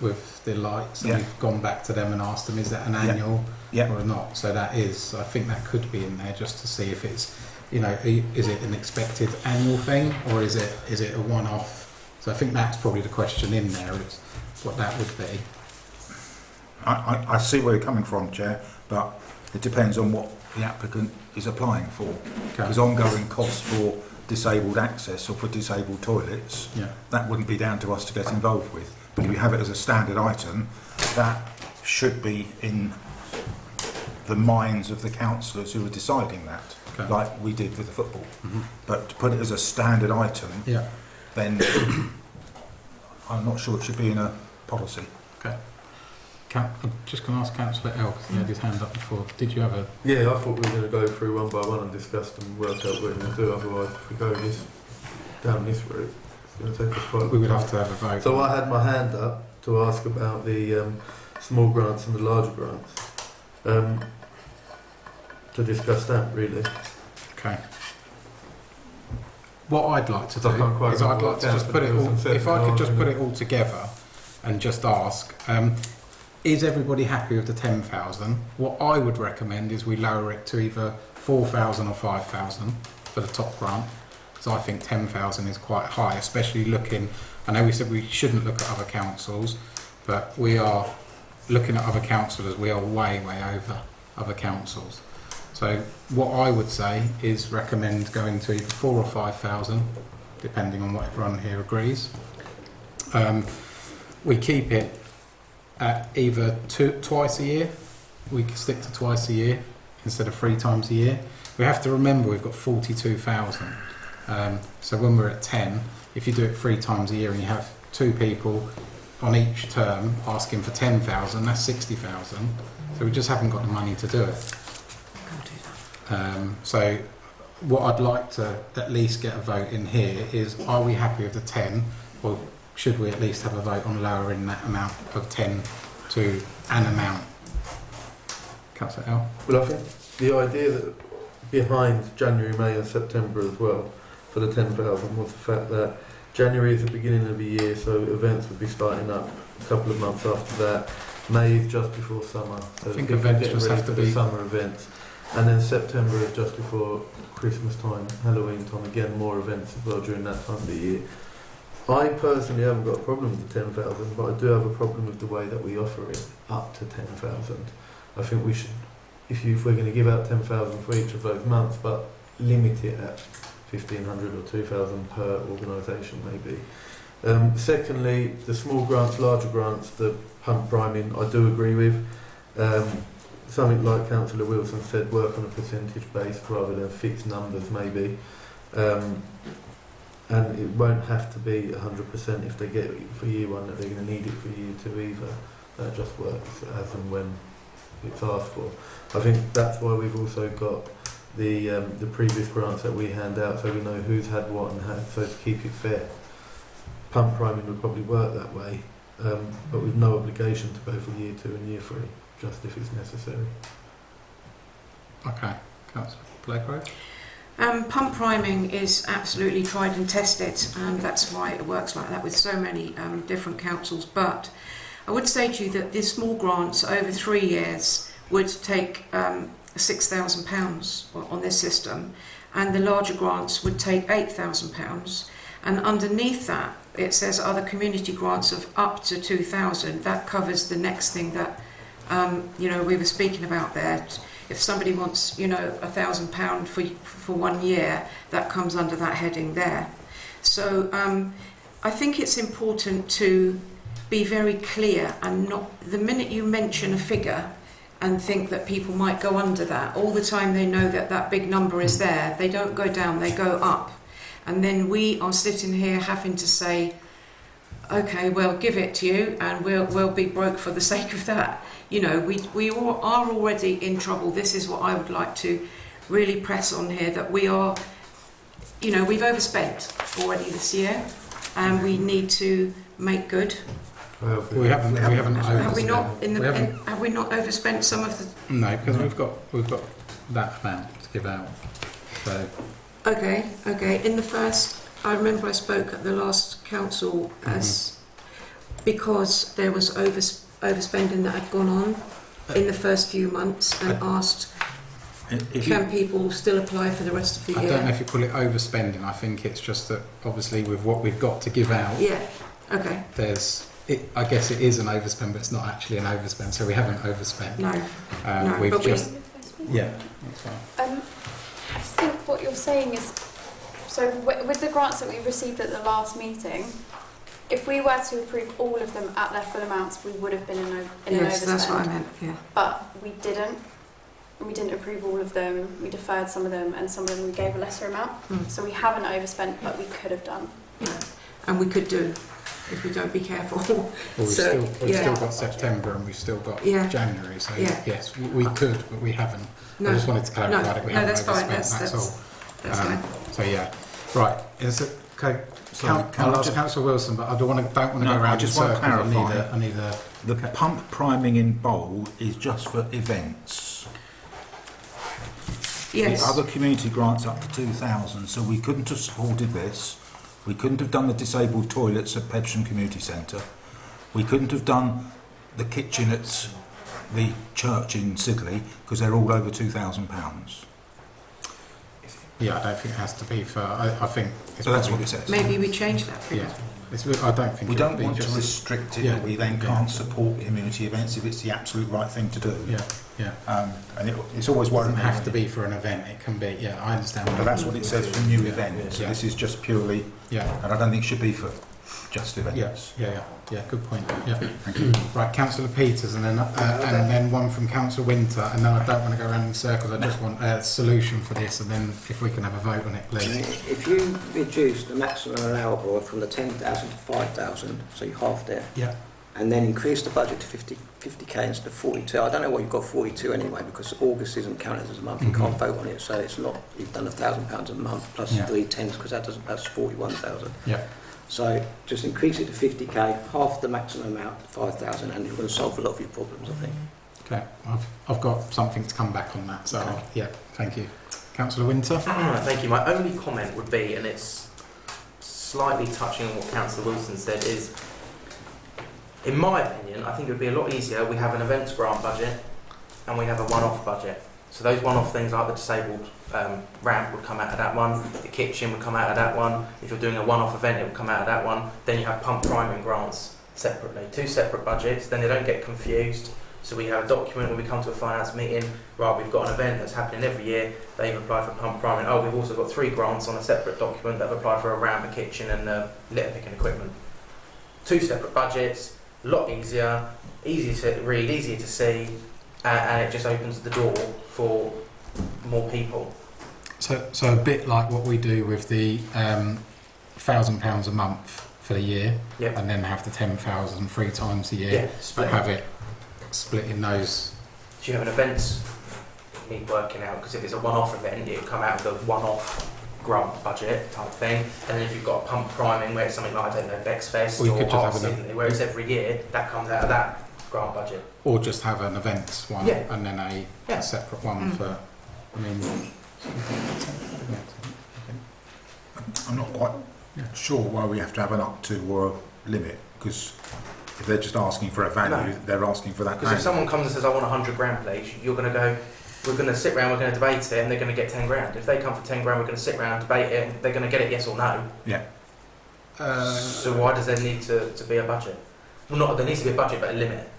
Speaker 2: with the lights, and we've gone back to them and asked them, is that an annual or not? So that is, I think that could be in there just to see if it's, you know, is it an expected annual thing or is it a one-off? So I think that's probably the question in there, is what that would be.
Speaker 1: I see where you're coming from, Chair, but it depends on what the applicant is applying for. Because ongoing costs for disabled access or for disabled toilets, that wouldn't be down to us to get involved with. But if you have it as a standard item, that should be in the minds of the councillors who are deciding that, like we did with the football. But to put it as a standard item, then I'm not sure it should be in a policy.
Speaker 2: Okay. I'm just going to ask Councillor L, because he had his hand up before. Did you have a...
Speaker 6: Yeah, I thought we were going to go through one by one and discuss them and work out what we're going to do. Otherwise, if we go down this route, it's going to take us quite a long time.
Speaker 2: We would have to have a vote.
Speaker 6: So I had my hand up to ask about the small grants and the larger grants. To discuss that, really.
Speaker 2: Okay. What I'd like to do is I'd like to just put it all, if I could just put it all together and just ask, is everybody happy with the 10,000? What I would recommend is we lower it to either 4,000 or 5,000 for the top grant, because I think 10,000 is quite high, especially looking, I know we said we shouldn't look at other councils, but we are looking at other councillors, we are way over other councils. So what I would say is recommend going to either 4,000 or 5,000, depending on what everyone here agrees. We keep it at either twice a year. We can stick to twice a year instead of 3 times a year. We have to remember we've got 42,000. So when we're at 10, if you do it 3 times a year and you have 2 people on each term asking for 10,000, that's 60,000. So we just haven't got the money to do it. So what I'd like to at least get a vote in here is, are we happy with the 10, or should we at least have a vote on lowering that amount of 10 to an amount? Councillor L?
Speaker 6: Well, I think the idea that behind January, May and September as well for the 10,000 was the fact that January is the beginning of the year, so events would be starting up a couple of months after that. May is just before summer, so
Speaker 2: I think events just have to be
Speaker 6: summer events. And then September is just before Christmas time, Halloween time, again more events as well during that time of the year. I personally haven't got a problem with the 10,000, but I do have a problem with the way that we offer it up to 10,000. I think we should, if we're going to give out 10,000 for each of those months, but limit it at 1,500 or 2,000 per organisation maybe. Secondly, the small grants, larger grants, the pump priming, I do agree with. Something like Councillor Wilson said, work on a percentage base rather than fixed numbers maybe. And it won't have to be 100% if they get it for year 1 that they're going to need it for year 2 either. That just works as and when it's asked for. I think that's why we've also got the previous grants that we hand out, so we know who's had what and how, so to keep it fair. Pump priming would probably work that way, but with no obligation to go for year 2 and year 3, just if it's necessary.
Speaker 2: Okay, Councillor Blakerow.
Speaker 8: Pump priming is absolutely tried and tested, and that's why it works like that with so many different councils. But I would say to you that the small grants over 3 years would take £6,000 on this system, and the larger grants would take £8,000. And underneath that, it says other community grants of up to 2,000. That covers the next thing that we were speaking about there. If somebody wants, £1,000 for 1 year, that comes under that heading there. So I think it's important to be very clear and not, the minute you mention a figure and think that people might go under that, all the time they know that that big number is there, they don't go down, they go up. And then we are sitting here having to say, okay, well, give it to you and we'll be broke for the sake of that. We all are already in trouble. This is what I would like to really press on here, that we are, we've overspent already this year and we need to make good.
Speaker 2: We haven't overspent.
Speaker 8: Have we not overspent some of the?
Speaker 2: No, because we've got that amount to give out. So.
Speaker 8: Okay. In the first, I remember I spoke at the last council because there was overspending that had gone on in the first few months, and asked, can people still apply for the rest of the year?
Speaker 2: I don't know if you call it overspending. I think it's just that obviously with what we've got to give out.
Speaker 8: Yeah. Okay.
Speaker 2: I guess it is an overspend, but it's not actually an overspend, so we haven't overspent.
Speaker 8: No.
Speaker 2: We've
Speaker 8: but
Speaker 2: just. Yeah. That's fine.
Speaker 4: I think what you're saying is, so with the grants that we received at the last meeting, if we were to approve all of them at their full amounts, we would have been in an overspend.
Speaker 8: Yes, that's what I meant. Yeah.
Speaker 4: But we didn't. We didn't approve all of them. We deferred some of them, and some of them we gave a lesser amount. So we haven't overspent, but we could have done.
Speaker 8: Yeah. And we could do, if we don't be careful.
Speaker 2: Well, we've still got September and we've still got January, so yes, we could, but we haven't. I just wanted to clarify that we haven't overspent, that's all.
Speaker 8: That's fine.
Speaker 2: So yeah, right. Is it okay? I'll ask Councillor Wilson, but I don't want to go around.
Speaker 1: I just want to clarify.
Speaker 2: I need a.
Speaker 1: The pump priming in bold is just for events.
Speaker 8: Yes.
Speaker 1: The other community grants up to 2,000, so we couldn't have supported this. We couldn't have done the disabled toilets at Bexhill Community Centre. We couldn't have done the kitchen at the church in Sidley because they're all over £2,000.
Speaker 2: Yeah, I don't think it has to be for. I think.
Speaker 1: So that's what it says.
Speaker 8: Maybe we change that figure.
Speaker 2: Yeah. I don't think
Speaker 1: we don't want to restrict it, but we then can't support community events if it's the absolute right thing to do.
Speaker 2: Yeah.
Speaker 1: And it's always worried.
Speaker 2: It doesn't have to be for an event. It can be. Yeah, I understand.
Speaker 1: But that's what it says for new events. So this is just purely.
Speaker 2: Yeah.
Speaker 1: And I don't think it should be for just events.
Speaker 2: Yeah. Good point. Yeah. Thank you. Right, Councillor Peters, and then one from Councillor Winter, and then I don't want to go around in circles. I just want a solution for this, and then if we can have a vote on it, please.
Speaker 5: If you reduce the maximum allowable from the 10,000 to 5,000, so you halved it.
Speaker 2: Yeah.
Speaker 5: And then increase the budget to 50k instead of 42. I don't know why you've got 42 anyway, because August isn't counted as a month. You can't vote on it, so it's not. You've done £1,000 a month plus 3 tenths, because that's 41,000.
Speaker 2: Yeah.
Speaker 5: So just increase it to 50k, half the maximum amount, 5,000, and you're going to solve a lot of your problems, I think.
Speaker 2: Okay, I've got something to come back on that. So thank you, Councillor Winter.
Speaker 7: Thank you. My only comment would be, and it's slightly touching on what Councillor Wilson said, is, in my opinion, I think it would be a lot easier. We have an events grant budget, and we have a one-off budget. So those one-off things like the disabled ramp would come out of that one, the kitchen would come out of that one. If you're doing a one-off event, it would come out of that one. Then you have pump priming grants separately, 2 separate budgets, then they don't get confused. So we have a document when we come to a finance meeting, right, we've got an event that's happening every year, they've applied for pump priming. Oh, we've also got 3 grants on a separate document that have applied for a ramp, a kitchen and litter picking equipment. 2 separate budgets, a lot easier, easier to read, easier to see, and it just opens the door for more people.
Speaker 2: So a bit like what we do with the £1,000 a month for the year, and then have the 10,000 3 times a year, but have it split in those
Speaker 7: do you have an events need working out? Because if it's a one-off event, it'll come out of the one-off grant budget type thing. And then if you've got a pump priming where it's something like, I don't know, Bexfest
Speaker 2: Or you
Speaker 7: or
Speaker 2: could just
Speaker 7: Arts
Speaker 2: have
Speaker 7: Sydney, where it's every year, that comes out of that grant budget.
Speaker 2: Or just have an events one
Speaker 7: Yeah.
Speaker 2: and then a
Speaker 7: Yeah.
Speaker 2: separate one for, I mean,
Speaker 1: I'm not quite sure why we have to have an up to or a limit, because if they're just asking for a value,
Speaker 7: No.
Speaker 1: they're asking for that
Speaker 7: Because if
Speaker 1: value.
Speaker 7: someone comes and says, I want 100 grand, please, you're going to go, we're going to sit round, we're going to debate it, and they're going to get 10 grand. If they come for 10 grand, we're going to sit round and debate it, and they're going to get it yes or no. So why does there need to be a budget? Well, not there needs to be a budget, but a limit.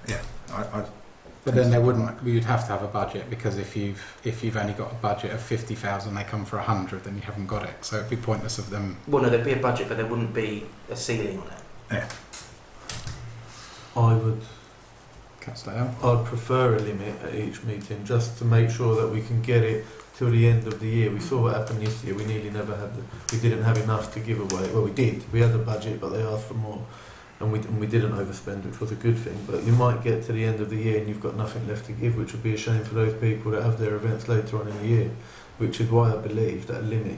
Speaker 2: but then there wouldn't. You'd have to have a budget, because if you've only got a budget of 50,000, they come for 100, then you haven't got it. So it'd be pointless of them.
Speaker 7: Well, no, there'd be a budget, but there wouldn't be a ceiling on it.
Speaker 6: I would.
Speaker 2: Councillor,
Speaker 6: I'd prefer a limit at each meeting, just to make sure that we can get it till the end of the year. We saw what happened this year. We nearly never had we didn't have enough to give away. Well, we did. We had the budget, but they asked for more, and we didn't overspend, which was a good thing. But you might get to the end of the year and you've got nothing left to give, which would be a shame for those people that have their events later on in the year. Which is why I believe that a limit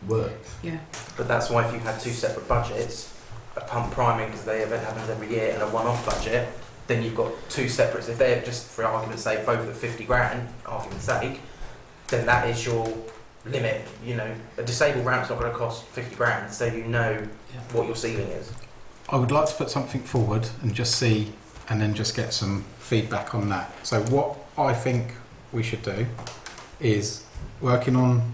Speaker 6: works.
Speaker 8: Yeah.
Speaker 7: But that's why if you had two separate budgets, a pump priming, because the event happens every year, and a one-off budget, then you've got two separates. If they're just, for argument's sake, both at 50 grand, argument's sake, then that is your limit. You know, a disabled ramp's not going to cost 50 grand, so you know what your ceiling is.
Speaker 2: I would like to put something forward and just see, and then just get some feedback on that. So what I think we should do is, working on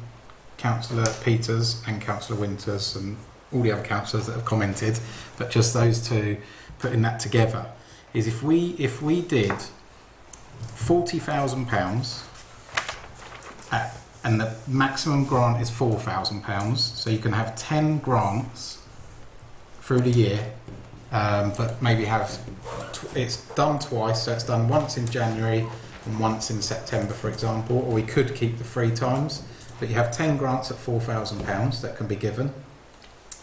Speaker 2: Councillor Peters and Councillor Winters and all the other councillors that have commented, but just those two, putting that together, is if we did £40,000 and the maximum grant is £4,000, so you can have 10 grants through the year, but maybe have it's done twice, so it's done once in January and once in September, for example, or we could keep the 3 times, but you have 10 grants at £4,000 that can be given,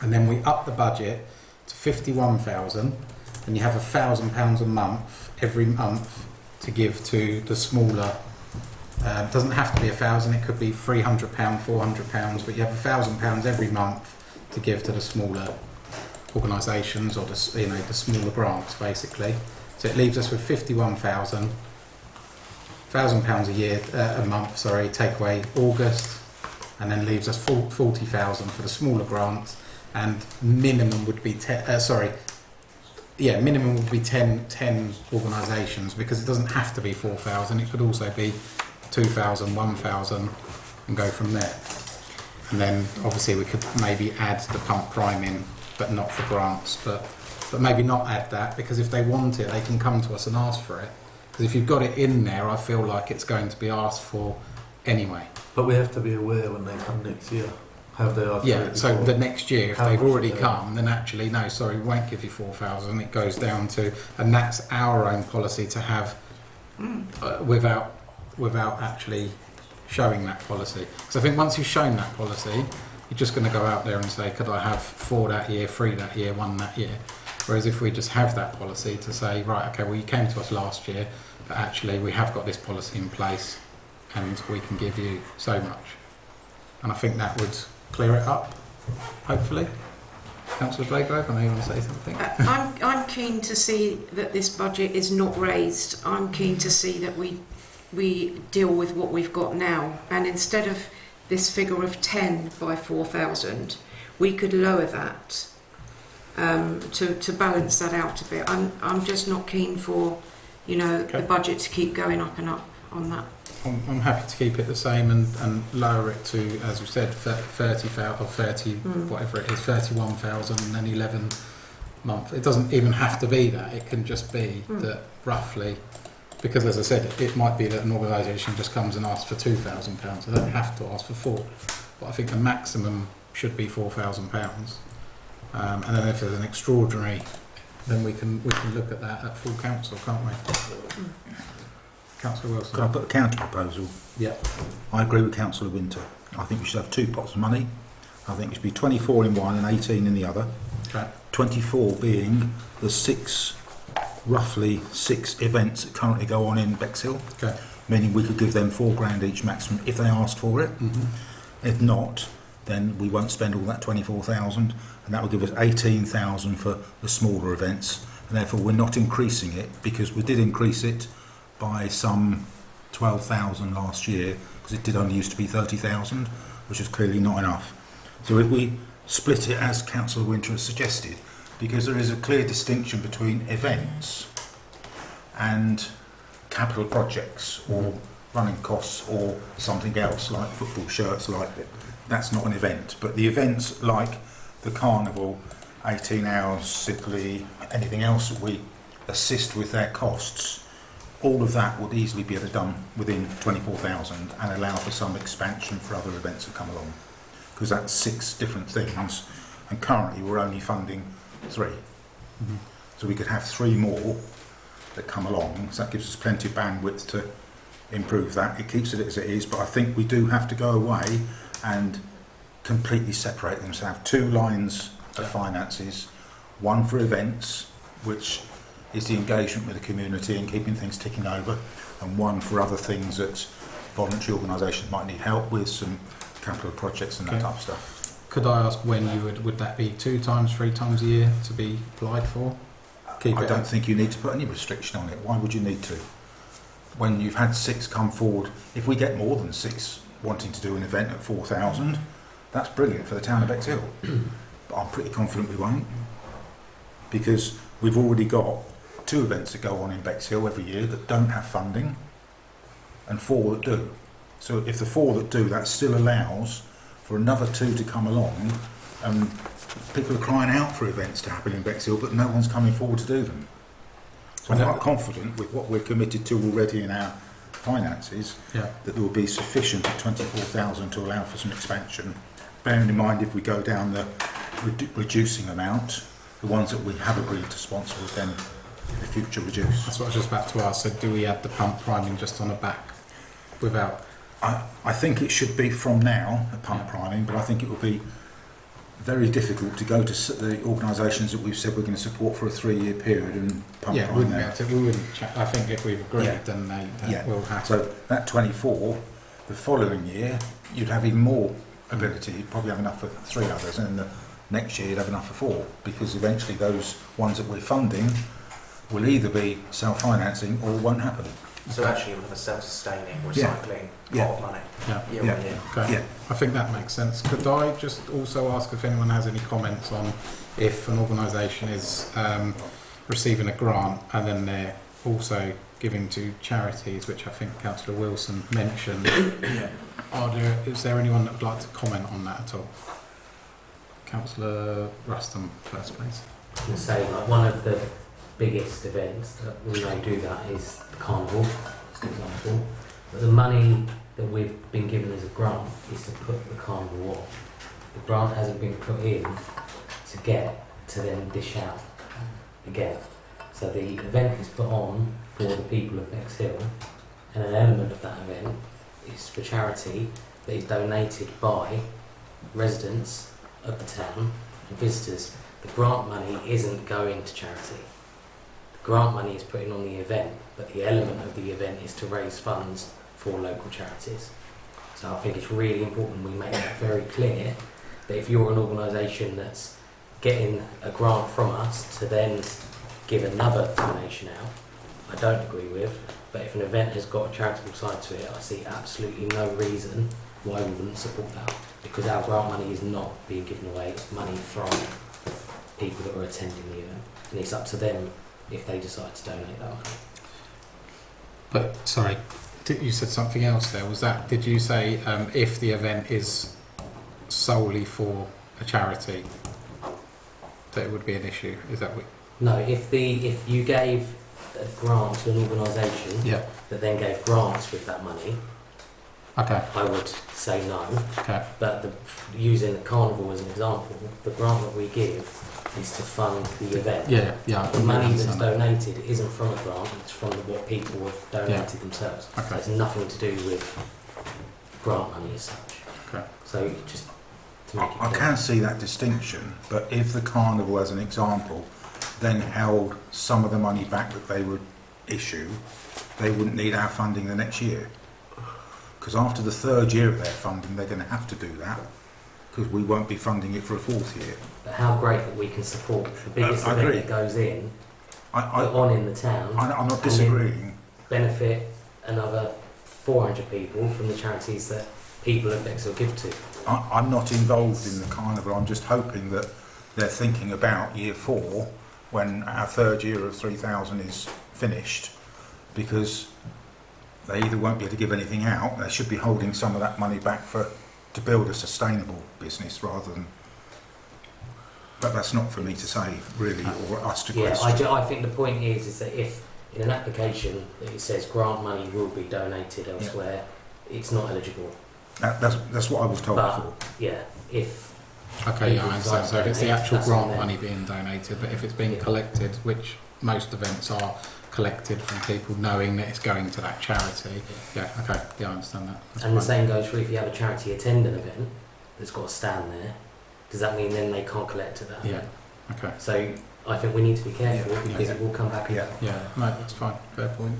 Speaker 2: and then we up the budget to 51,000, and you have £1,000 a month every month to give to the smaller. It doesn't have to be 1,000; it could be £300, £400, but you have £1,000 every month to give to the smaller organisations, or the smaller grants, basically. So it leaves us with 51,000, £1,000 a year, a month. Sorry, take away August, and then leaves us 40,000 for the smaller grants, and minimum would be minimum would be 10 organisations, because it doesn't have to be 4,000. It could also be 2,000, 1,000, and go from there. And then obviously we could maybe add the pump priming, but not for grants, but maybe not add that, because if they want it, they can come to us and ask for it. Because if you've got it in there, I feel like it's going to be asked for anyway.
Speaker 6: But we have to be aware when they come next year. Have they asked for it
Speaker 2: so
Speaker 6: before?
Speaker 2: the next year, if
Speaker 6: How
Speaker 2: they've
Speaker 6: much
Speaker 2: already
Speaker 6: do they-
Speaker 2: come, then actually, no, sorry, we won't give you 4,000. It goes down to, and that's our own policy to have without actually showing that policy. Because I think once you've shown that policy, you're just going to go out there and say, could I have 4 that year, 3 that year, 1 that year? Whereas if we just have that policy to say, right, okay, well, you came to us last year, but actually we have got this policy in place and we can give you so much. And I think that would clear it up, hopefully. Councillor Blagrove, I know you want to say something.
Speaker 8: I'm keen to see that this budget is not raised. I'm keen to see that we deal with what we've got now, and instead of this figure of 10 by 4,000, we could lower that to balance that out a bit. I'm just not keen for, the budget to keep going up and up on that.
Speaker 2: I'm happy to keep it the same and lower it to, as we said, 30,000 or 30, whatever it is, 31,000 and then 11 months. It doesn't even have to be that. It can just be that roughly, because as I said, it might be that an organisation just comes and asks for £2,000. They don't have to ask for 4. But I think the maximum should be £4,000. And then if there's an extraordinary, then we can look at that at full council, can't we? Councillor Wilson.
Speaker 1: Can I put a counter proposal?
Speaker 2: Yeah.
Speaker 1: I agree with Councillor Winter. I think we should have 2 pots of money. I think it should be 24 in one and 18 in the other.
Speaker 2: Okay.
Speaker 1: 24 being the 6 roughly 6 events that currently go on in Bexhill,
Speaker 2: Okay.
Speaker 1: meaning we could give them £4,000 each maximum if they asked for it.
Speaker 2: Mhm.
Speaker 1: If not, then we won't spend all that 24,000, and that will give us 18,000 for the smaller events. And therefore, we're not increasing it, because we did increase it by some 12,000 last year, because it did only used to be 30,000, which is clearly not enough. So if we split it as Councillor Winter has suggested, because there is a clear distinction between events and capital projects or running costs or something else like football shirts, like that's not an event. But the events like the carnival, 18 hours, sick leave, anything else that we assist with their costs, all of that would easily be done within 24,000 and allow for some expansion for other events that come along, because that's 6 different things, and currently we're only funding 3.
Speaker 2: Mhm.
Speaker 1: So we could have 3 more that come along, so that gives us plenty of bandwidth to improve that. It keeps it as it is, but I think we do have to go away and completely separate them, so have 2 lines of finances, one for events, which is the engagement with the community and keeping things ticking over, and one for other things that voluntary organisations might need help with, some capital projects and that type of stuff.
Speaker 2: Could I ask when you would that be 2 times, 3 times a year to be applied for? Keep
Speaker 1: I
Speaker 2: it
Speaker 1: don't
Speaker 2: up.
Speaker 1: think you need to put any restriction on it. Why would you need to? When you've had 6 come forward, if we get more than 6 wanting to do an event at 4,000, that's brilliant for the town of Bexhill. But I'm pretty confident we won't, because we've already got 2 events that go on in Bexhill every year that don't have funding, and 4 that do. So if the 4 that do, that still allows for another 2 to come along, and people are crying out for events to happen in Bexhill, but no one's coming forward to do them. So I'm quite confident with what we're committed to already in our finances,
Speaker 2: Yeah.
Speaker 1: that there will be sufficient at 24,000 to allow for some expansion. Bearing in mind, if we go down the reducing amount, the ones that we have agreed to sponsor will then in the future reduce.
Speaker 2: That's what I was just about to ask. So do we add the pump priming just on the back without?
Speaker 1: I think it should be from now, a pump priming, but I think it will be very difficult to go to the organisations that we've said we're going to support for a 3-year period and pump
Speaker 2: Yeah,
Speaker 1: prime
Speaker 2: wouldn't be
Speaker 1: them.
Speaker 2: able to, we wouldn't. I think if we've agreed,
Speaker 1: Yeah.
Speaker 2: then they
Speaker 1: Yeah.
Speaker 2: will happen.
Speaker 1: So that 24, the following year, you'd have even more ability. You'd probably have enough for 3 others, and the next year you'd have enough for 4, because eventually those ones that we're funding will either be self-financing or won't happen.
Speaker 7: So actually you'll have a self-sustaining,
Speaker 1: Yeah.
Speaker 7: recycling
Speaker 1: Yeah.
Speaker 7: pot of money
Speaker 2: Yeah.
Speaker 7: year on year.
Speaker 2: Okay.
Speaker 1: Yeah.
Speaker 2: I think that makes sense. Could I just also ask if anyone has any comments on if an organisation is receiving a grant and then they're also giving to charities, which I think Councillor Wilson mentioned. Is there anyone that would like to comment on that at all? Councillor Ruston first, please.
Speaker 9: And say like one of the biggest events that we may do that is the carnival, as an example. But the money that we've been given as a grant is to put the carnival on. The grant hasn't been put in to get to then dish out again. So the event is put on for the people of Bexhill, and an element of that event is for charity that is donated by residents of the town and visitors. The grant money isn't going to charity. The grant money is put in on the event, but the element of the event is to raise funds for local charities. So I think it's really important we make that very clear, that if you're an organisation that's getting a grant from us to then give another donation out, I don't agree with, but if an event has got a charitable side to it, I see absolutely no reason why we wouldn't support that, because our grant money is not being given away, it's money from people that are attending the event, and it's up to them if they decide to donate that money.
Speaker 2: But sorry, you said something else there. Was that? Did you say if the event is solely for a charity, that it would be an issue? Is that what?
Speaker 9: No, if you gave a grant to an organisation
Speaker 2: Yeah.
Speaker 9: that then gave grants with that money,
Speaker 2: Okay.
Speaker 9: I would say no.
Speaker 2: Okay.
Speaker 9: But using the carnival as an example, the grant that we give is to fund the event.
Speaker 2: Yeah. Yeah.
Speaker 9: The money that's donated isn't from a grant, it's from what people have donated themselves.
Speaker 2: Okay.
Speaker 9: So it's nothing to do with grant money as such.
Speaker 2: Okay.
Speaker 9: So just to make it
Speaker 1: I
Speaker 9: clear.
Speaker 1: can see that distinction, but if the carnival, as an example, then held some of the money back that they would issue, they wouldn't need our funding the next year. Because after the third year of their funding, they're going to have to do that, because we won't be funding it for a fourth year.
Speaker 9: But how great that we can support the biggest
Speaker 1: I
Speaker 9: event
Speaker 1: agree.
Speaker 9: that goes in,
Speaker 1: I,
Speaker 9: put on in the town,
Speaker 1: I'm not disagreeing.
Speaker 9: benefit another 400 people from the charities that people at Bexhill give to.
Speaker 1: I'm not involved in the carnival. I'm just hoping that they're thinking about year 4 when our third year of 3,000 is finished, because they either won't be able to give anything out, they should be holding some of that money back to build a sustainable business rather than. But that's not for me to say, really, or us to question.
Speaker 9: I think the point is that if in an application that it says grant money will be donated elsewhere, it's not eligible.
Speaker 1: That's what I was told
Speaker 9: But,
Speaker 1: before.
Speaker 9: yeah, if
Speaker 2: Okay, yeah, I understand. So if it's the actual
Speaker 9: That's on
Speaker 2: grant
Speaker 9: there.
Speaker 2: money being donated, but if it's being collected, which most events are collected from people knowing that it's going to that charity, yeah, okay, yeah, I understand that. That's
Speaker 9: and the
Speaker 2: fine.
Speaker 9: same goes for if you have a charity attend an event that's got a stand there, does that mean then they can't collect at that
Speaker 2: Yeah,
Speaker 9: event?
Speaker 2: okay,
Speaker 9: So I think we need to be careful
Speaker 1: Yeah,
Speaker 9: because
Speaker 1: yeah.
Speaker 9: it will come back.
Speaker 1: Yeah.
Speaker 2: yeah, no, that's fine, fair point.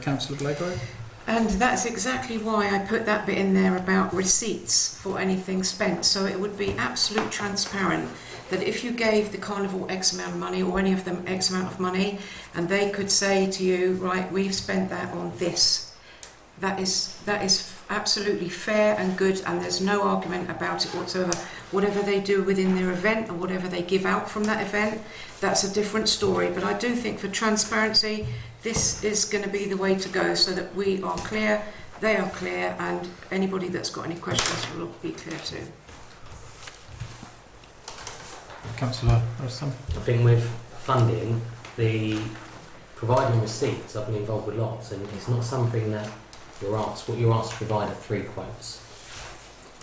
Speaker 2: Councillor Blagrove?
Speaker 8: And that's exactly why I put that bit in there about receipts for anything spent. So it would be absolute transparent that if you gave the carnival X amount of money or any of them X amount of money, and they could say to you, right, we've spent that on this. That is absolutely fair and good, and there's no argument about it whatsoever. Whatever they do within their event or whatever they give out from that event, that's a different story. But I do think for transparency, this is going to be the way to go, so that we are clear, they are clear, and anybody that's got any questions will be clear too.
Speaker 2: Councillor Ruston?
Speaker 9: I think with funding, the providing receipts, I've been involved with lots, and it's not something that you're asked. What you're asked to provide are 3 quotes.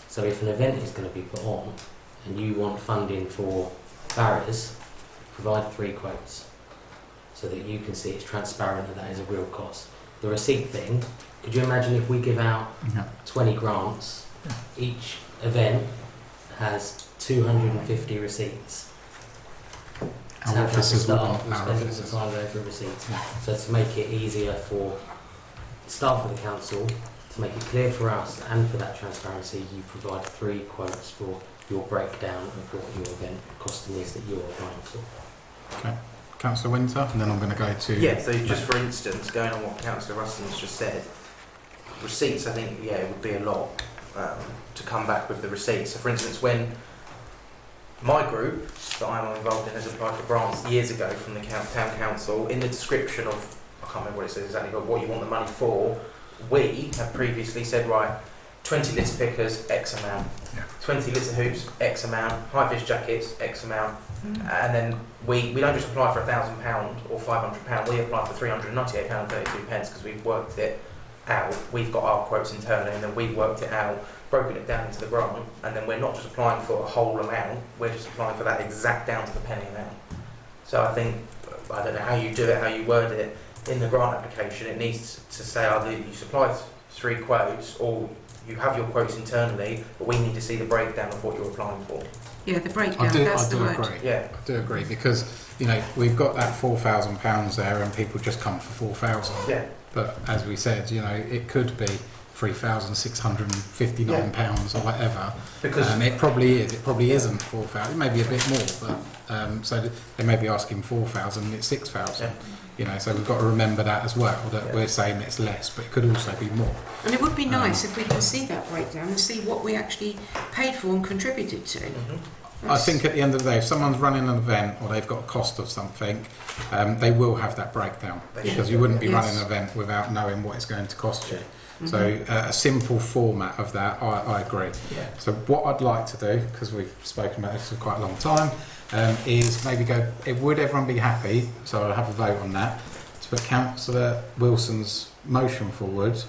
Speaker 9: So if an event is going to be put on, and you want funding for barriers, provide 3 quotes, so that you can see it's transparent and that is a real cost. The receipt thing, could you imagine if we give out 20 grants, each event has 250 receipts?
Speaker 2: Our officers
Speaker 9: will
Speaker 2: will
Speaker 9: spend all the time going through receipts. So to make it easier for staff of the council, to make it clear for us and for that transparency, you provide 3 quotes for your breakdown of what your event costing is that you're applying for.
Speaker 2: Okay. Councillor Winter, and then I'm going to go to...
Speaker 7: Yeah, so just for instance, going on what Councillor Ruston's just said, receipts, I think, yeah, it would be a lot to come back with the receipts. So for instance, when my group that I'm involved in has applied for grants years ago from the town council, in the description of, I can't remember what it says exactly, but what you want the money for, we have previously said, right, 20 litter pickers, X amount, 20 litter hoops, X amount, high-vis jackets, X amount, and then we don't just apply for £1,000 or £500, we apply for £398.32 because we've worked it out, we've got our quotes internally, and then we've worked it out, broken it down into the grant, and then we're not just applying for a whole amount, we're just applying for that exact down to the penny amount. So I think, I don't know how you do it, how you word it, in the grant application it needs to say either you supply 3 quotes or you have your quotes internally, but we need to see the breakdown of what you're applying for.
Speaker 8: Yeah, the breakdown,
Speaker 2: I do
Speaker 8: the word.
Speaker 2: agree.
Speaker 7: Yeah.
Speaker 2: I do agree, because, you know, we've got that £4,000 there and people just come for 4,000.
Speaker 7: Yeah.
Speaker 2: But as we said, you know, it could be £3,659 or whatever.
Speaker 7: Because
Speaker 2: it probably is. It probably isn't 4,000. It may be a bit more, but so they may be asking 4,000 and it's 6,000.
Speaker 7: Yeah.
Speaker 2: You know, so we've got to remember that as well. That we're saying it's less, but it could also be more.
Speaker 8: And it would be nice if we can see that breakdown and see what we actually paid for and contributed to.
Speaker 2: I think at the end of the day, if someone's running an event or they've got a cost of something, they will have that breakdown, because you wouldn't be running an event without knowing what it's going to cost you. So a simple format of that, I agree.
Speaker 7: Yeah.
Speaker 2: So what I'd like to do, because we've spoken about this for quite a long time, is maybe go, would everyone be happy, so I'll have a vote on that, to put Councillor Wilson's motion forward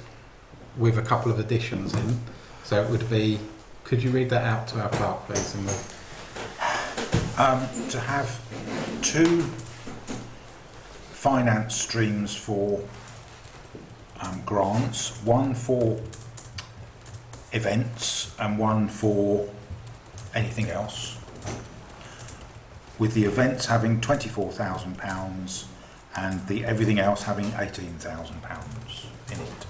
Speaker 2: with a couple of additions in. So it would be, could you read that out to our clerk, please? And
Speaker 1: To have 2 finance streams for grants, one for events and one for anything else. with the events having £24,000 and the everything else having £18,000 in it.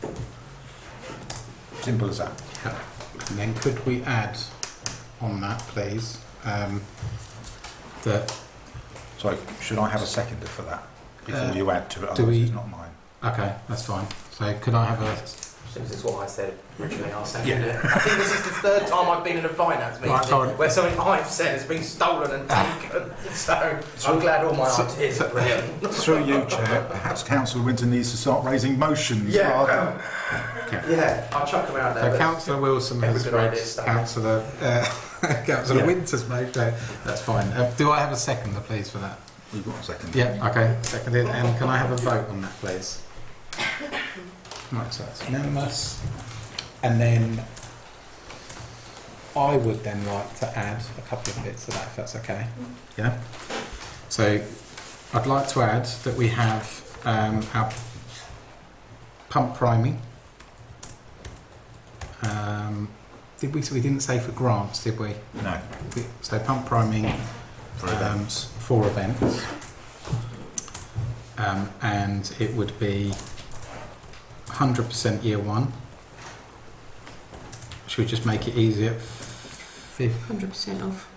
Speaker 1: Simple as that.
Speaker 2: Yeah. And then could we add on that, please, that...
Speaker 1: So should I have a seconder for that before you add to it?
Speaker 2: do
Speaker 1: Otherwise
Speaker 2: we-
Speaker 1: it's not mine.
Speaker 2: Okay, that's fine. So could I have a...
Speaker 7: This is what I said originally. I'll second it. I think this is the third time I've been in a finance meeting
Speaker 2: Right, sorry.
Speaker 7: where something I've said has been stolen and taken. So I'm glad all my ideas are brilliant.
Speaker 1: Through you, Chair, perhaps Councillor Winter needs to start raising motions rather
Speaker 7: Yeah, I'll chuck them out there.
Speaker 2: So
Speaker 7: but
Speaker 2: Councillor Wilson has
Speaker 7: every good
Speaker 2: read
Speaker 7: idea is
Speaker 2: Councillor Councillor
Speaker 7: Yeah.
Speaker 2: Winter's motion. That's fine. Do I have a seconder, please, for that?
Speaker 1: We've got a second.
Speaker 2: Yeah, okay, seconded. And can I have a vote on that, please? Right, so that's unanimous. And then I would then like to add a couple of bits to that, if that's okay. Yeah? So I'd like to add that we have our pump priming. We didn't say for grants, did we?
Speaker 1: No.
Speaker 2: So pump priming
Speaker 1: For events.
Speaker 2: for events. And it would be 100% year one. Should we just make it easier?
Speaker 8: 100% off.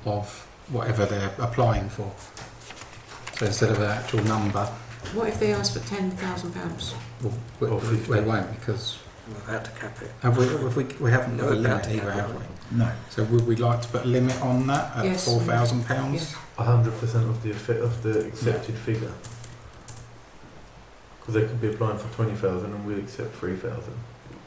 Speaker 2: Of whatever they're applying for. So instead of an actual number,
Speaker 8: What if they ask for £10,000?
Speaker 6: Or 50.
Speaker 2: we won't, because
Speaker 5: We're about to cap it.
Speaker 2: we haven't
Speaker 5: No,
Speaker 2: got a
Speaker 5: we're
Speaker 2: limit
Speaker 5: about to
Speaker 2: either,
Speaker 5: cap it,
Speaker 2: have we?
Speaker 5: aren't
Speaker 1: No.
Speaker 2: So would we like to put a limit on that at
Speaker 8: Yes.
Speaker 2: £4,000?
Speaker 8: Yes.
Speaker 6: 100% of the accepted figure. Because they could be applying for 20,000 and we accept 3,000.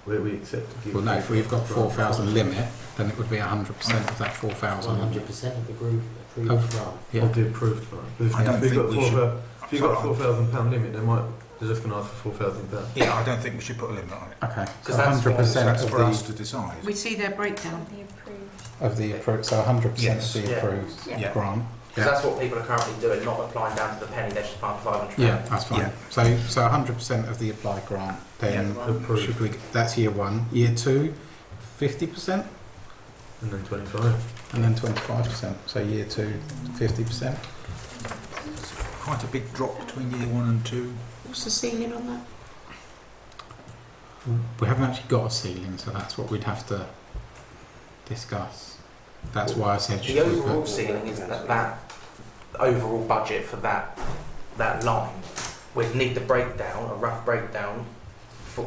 Speaker 6: Where we accept to give.
Speaker 2: Well, no, if we've got 4,000 limit, then it would be 100% of that 4,000.
Speaker 9: 100% of the group approved
Speaker 2: Oh.
Speaker 9: grant.
Speaker 2: Yeah.
Speaker 6: Of the approved grant. Because
Speaker 1: I don't
Speaker 6: if you've
Speaker 1: think
Speaker 6: got
Speaker 1: we should.
Speaker 6: If you've got £4,000 limit, they're just going to ask for £4,000.
Speaker 1: Yeah, I don't think we should put a limit on it.
Speaker 2: Okay, so
Speaker 7: Because that's
Speaker 2: 100%
Speaker 1: That's
Speaker 2: of
Speaker 1: for us
Speaker 2: the
Speaker 1: to decide.
Speaker 8: We see their breakdown.
Speaker 4: The approved.
Speaker 2: of the approved, so 100%
Speaker 1: Yes.
Speaker 2: of the
Speaker 7: Yeah.
Speaker 2: approved
Speaker 4: Yeah.
Speaker 1: Yeah.
Speaker 2: grant.
Speaker 7: Because that's what people are currently doing, not applying down to the penny, they're just applying for 500.
Speaker 2: Yeah, that's fine.
Speaker 1: Yeah.
Speaker 2: So 100% of the applied grant. Then
Speaker 6: Approved.
Speaker 2: should we? That's year one. Year two, 50%,
Speaker 6: And then 25.
Speaker 2: and then 25%. So year two, 50%.
Speaker 1: Quite a big drop between year 1 and 2.
Speaker 8: What's the ceiling on that?
Speaker 2: We haven't actually got a ceiling, so that's what we'd have to discuss. That's why I said.
Speaker 7: The
Speaker 2: should we
Speaker 7: overall
Speaker 2: put-
Speaker 7: ceiling is that overall budget for that line. We'd need the breakdown, a rough breakdown for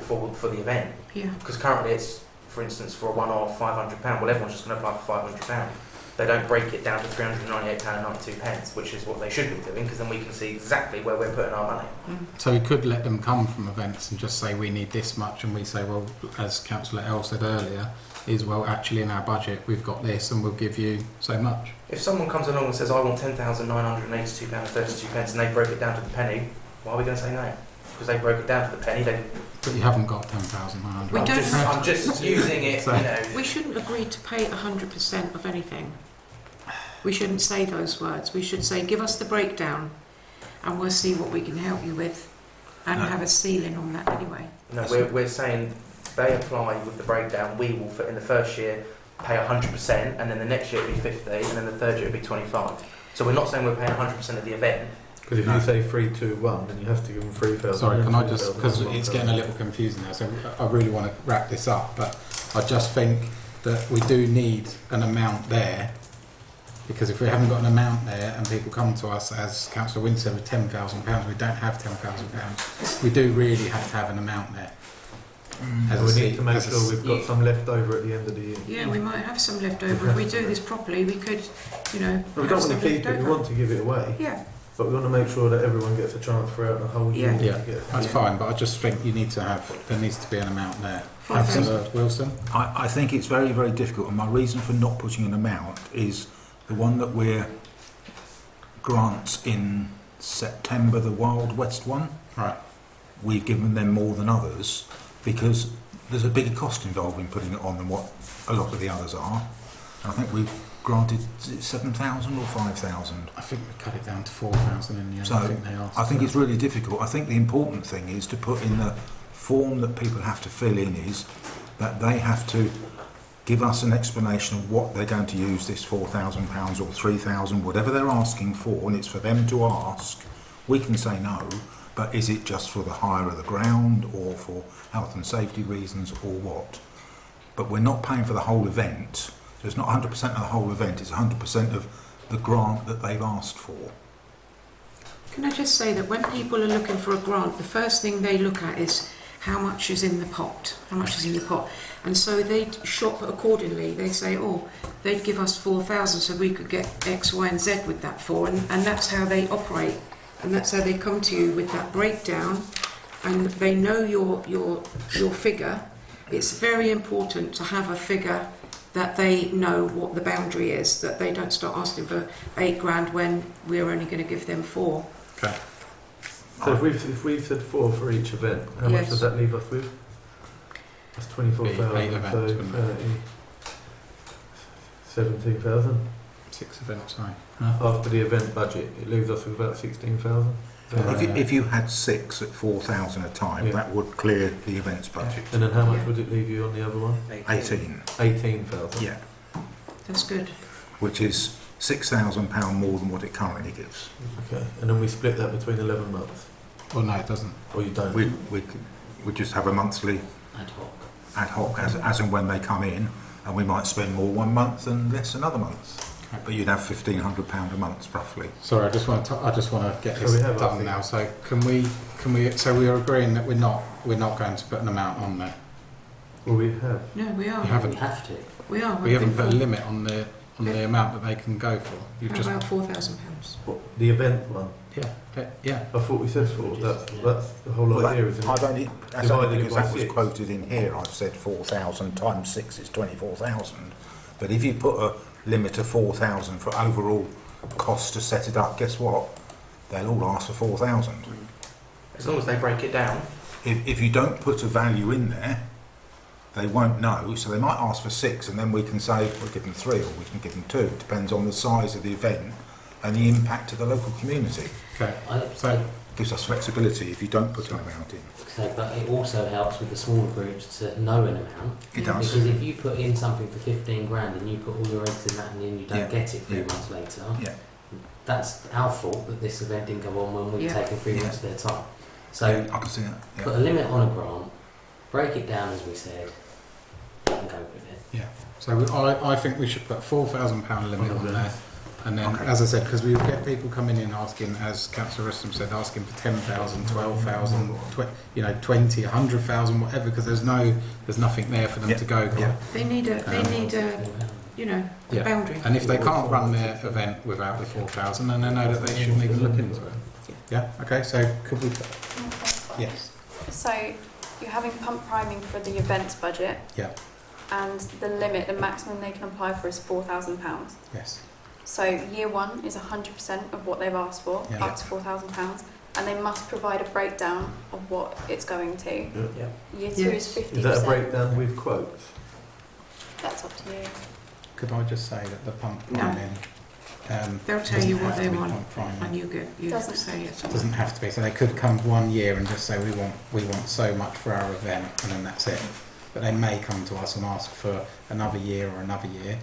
Speaker 7: the event.
Speaker 8: Yeah.
Speaker 7: Because currently it's, for instance, for a one-off £500, well everyone's just going to apply for £500. They don't break it down to £398.92, which is what they should be doing, because then we can see exactly where we're putting our money.
Speaker 2: So we could let them come from events and just say we need this much, and we say, well, as Councillor L said earlier, is well actually in our budget we've got this, and we'll give you so much.
Speaker 7: If someone comes along and says, I want £10,982.32 and they broke it down to the penny, why are we going to say no? Because they broke it down to the penny.
Speaker 2: But you haven't got 10,900.
Speaker 8: We don't have
Speaker 7: I'm just using it,
Speaker 2: So-
Speaker 7: you know.
Speaker 8: We shouldn't agree to pay 100% of anything. We shouldn't say those words. We should say, give us the breakdown and we'll see what we can help you with, and
Speaker 1: No.
Speaker 8: have a ceiling on that anyway.
Speaker 7: No, we're saying they apply with the breakdown. We will, in the first year, pay 100%, and then the next year it'll be 50, and then the third year it'll be 25. So we're not saying we're paying 100% of the event.
Speaker 6: Because if
Speaker 2: No.
Speaker 6: you say 3, 2, 1, then you have to give them 3,000.
Speaker 2: Sorry,
Speaker 6: and
Speaker 2: can I just,
Speaker 6: 3,000
Speaker 2: because
Speaker 6: and
Speaker 2: it's
Speaker 6: 1,000.
Speaker 2: getting a little confusing now, so I really want to wrap this up, but I just think that we do need an amount there, because if we haven't got an amount there and people come to us, as Councillor Winter said, with £10,000, we don't have £10,000. We do really have to have an amount there. As
Speaker 6: So
Speaker 2: a
Speaker 6: we
Speaker 2: se-
Speaker 6: need to make
Speaker 2: as a
Speaker 6: sure
Speaker 2: s-
Speaker 6: we've got some left over at the end of the year.
Speaker 8: Yeah, we might have some left over. If we do this properly, we could,
Speaker 6: We
Speaker 8: have
Speaker 6: don't want
Speaker 8: some
Speaker 6: to keep
Speaker 8: left
Speaker 6: it, we
Speaker 8: over.
Speaker 6: want to give it away,
Speaker 8: Yeah.
Speaker 6: but we want to make sure that everyone gets a chance throughout the whole year.
Speaker 8: Yeah.
Speaker 6: to get-
Speaker 2: That's fine, but I just think you need to there needs to be an amount there.
Speaker 8: 5,000.
Speaker 2: Councillor Wilson?
Speaker 1: I think it's very, very difficult, and my reason for not putting an amount is the one that we're grants in September, the Wild West one.
Speaker 2: Right.
Speaker 1: We've given them more than others because there's a bigger cost involved in putting it on than what a lot of the others are. And I think we've granted is it 7,000 or 5,000.
Speaker 2: I think we cut it down to 4,000 in the end.
Speaker 1: So,
Speaker 2: I think they asked.
Speaker 1: I think
Speaker 2: for
Speaker 1: it's really difficult. I think the important thing is to put in the form that people have to fill in is that they have to give us an explanation of what they're going to use this £4,000 or 3,000, whatever they're asking for, and it's for them to ask. We can say no, but is it just for the hire of the ground or for health and safety reasons or what? But we're not paying for the whole event, so it's not 100% of the whole event, it's 100% of the grant that they've asked for.
Speaker 8: Can I just say that when people are looking for a grant, the first thing they look at is how much is in the pot, and so they shop accordingly. They say, oh, they'd give us 4,000 so we could get X, Y and Z with that for, and that's how they operate, and that's how they come to you with that breakdown, and they know your figure. It's very important to have a figure that they know what the boundary is, that they don't start asking for £8,000 when we're only going to give them 4.
Speaker 2: Okay.
Speaker 6: So if we've said 4 for each event, how much does that leave us with? That's 24,000, so 30, 17,000.
Speaker 2: 6 events, sorry.
Speaker 6: After the event budget, it leaves us with about 16,000.
Speaker 1: If you had 6 at 4,000 a time,
Speaker 6: Yeah.
Speaker 1: that would clear the events budget.
Speaker 6: And then how much would it leave you on the other one?
Speaker 1: 18.
Speaker 6: 18,000.
Speaker 1: Yeah.
Speaker 8: That's good.
Speaker 1: Which is £6,000 more than what it currently gives.
Speaker 6: Okay, and then we split that between 11 months.
Speaker 2: Well, no, it doesn't.
Speaker 6: Or you don't?
Speaker 1: We just have a monthly
Speaker 9: Ad hoc.
Speaker 1: as and when they come in, and we might spend more one month and less another month.
Speaker 2: Okay.
Speaker 1: But you'd have £1,500 a month roughly.
Speaker 2: Sorry, I just want to get
Speaker 6: So
Speaker 2: this
Speaker 6: we have
Speaker 2: done now. So can we? So we are agreeing that we're not going to put an amount on there.
Speaker 6: Well, we have.
Speaker 8: No, we are.
Speaker 2: You haven't.
Speaker 9: We have to.
Speaker 8: We are.
Speaker 2: We haven't put a limit on the amount that they can go for. You've just
Speaker 8: About £4,000.
Speaker 6: What, the event one?
Speaker 2: yeah.
Speaker 6: I thought we said 4. That's the whole idea, isn't it?
Speaker 1: I've only, that's
Speaker 6: Divided
Speaker 1: only
Speaker 6: it
Speaker 1: because
Speaker 6: by
Speaker 1: that was
Speaker 6: 6.
Speaker 1: quoted in here. I've said 4,000 times 6 is 24,000. But if you put a limit of 4,000 for overall cost to set it up, guess what? They'll all ask for 4,000.
Speaker 7: As long as they break it down.
Speaker 1: If you don't put a value in there, they won't know, so they might ask for 6, and then we can say we'll give them 3 or we can give them 2. It depends on the size of the event and the impact to the local community.
Speaker 2: Okay. So
Speaker 1: It gives us flexibility if you don't put an amount in.
Speaker 9: Okay, but it also helps with the smaller groups to know an amount.
Speaker 1: It does.
Speaker 9: Because if you put in something for 15 grand and you put all your eggs in that and then you don't
Speaker 1: Yeah.
Speaker 9: get it 3
Speaker 1: Yeah.
Speaker 9: months later,
Speaker 1: Yeah.
Speaker 9: that's our fault that this event didn't go on when we've
Speaker 8: Yeah.
Speaker 9: taken 3
Speaker 1: Yeah.
Speaker 9: months of their time. So
Speaker 1: I can see that.
Speaker 9: put a limit on a grant, break it down as we said, and go with it.
Speaker 2: So I think we should put £4,000 limit on there, and then,
Speaker 1: Okay.
Speaker 2: as I said, because we will get people coming in asking, as Councillor Rustam said, asking for 10,000, 12,000, 20, 100,000, whatever, because there's nothing there for them
Speaker 1: Yeah.
Speaker 2: to go.
Speaker 1: Yeah.
Speaker 8: They need a
Speaker 2: Yeah.
Speaker 8: boundary.
Speaker 2: And if they can't run their event without the 4,000, then they know that they shouldn't even look into it. Yeah. Okay. So could we? Yes.
Speaker 4: So you're having pump priming for the events budget.
Speaker 2: Yeah.
Speaker 4: And the limit, the maximum they can apply for is £4,000.
Speaker 2: Yes.
Speaker 4: So year 1 is 100% of what they've asked for,
Speaker 2: Yeah.
Speaker 4: up to £4,000, and they must provide a breakdown of what it's going to.
Speaker 7: Yeah.
Speaker 4: Year 2 is 50%.
Speaker 6: Is that a breakdown with quotes?
Speaker 4: That's up to you.
Speaker 2: Could I just say that the pump
Speaker 8: No.
Speaker 2: priming?
Speaker 8: They'll tell
Speaker 2: doesn't
Speaker 8: you
Speaker 2: have
Speaker 8: what
Speaker 2: to
Speaker 8: they
Speaker 2: be
Speaker 8: want,
Speaker 2: pump priming.
Speaker 8: and you
Speaker 4: Doesn't.
Speaker 8: say it.
Speaker 2: It doesn't have to be. So they could come 1 year and just say we want so much for our event, and then that's it. But they may come to us and ask for another year or another year.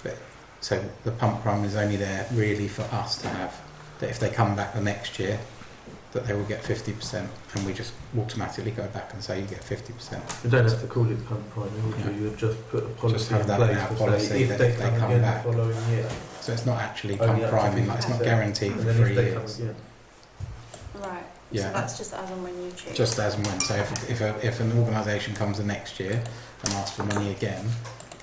Speaker 2: But so the pump prime is only there really for us to have. That if they come back the next year, that they will get 50%, and we just automatically go back and say you get 50%.
Speaker 6: You don't have to call it pump priming, would
Speaker 2: Yeah.
Speaker 6: you? You'd just put a policy
Speaker 2: Just have
Speaker 6: in
Speaker 2: that in
Speaker 6: place
Speaker 2: our
Speaker 6: to
Speaker 2: policy
Speaker 6: say if
Speaker 2: that
Speaker 6: they
Speaker 2: if they
Speaker 6: come
Speaker 2: come
Speaker 6: again
Speaker 2: back.
Speaker 6: the following year.
Speaker 2: So it's not actually
Speaker 6: Only
Speaker 2: pump
Speaker 6: up to
Speaker 2: priming. Like it's not
Speaker 6: 50%.
Speaker 2: guaranteed
Speaker 6: And
Speaker 2: for
Speaker 6: then
Speaker 2: 3
Speaker 6: if they come
Speaker 2: years.
Speaker 6: again.
Speaker 4: Right.
Speaker 2: Yeah.
Speaker 4: So that's just as and when you choose.
Speaker 2: Just as and when. So if an organisation comes the next year and asks for money again,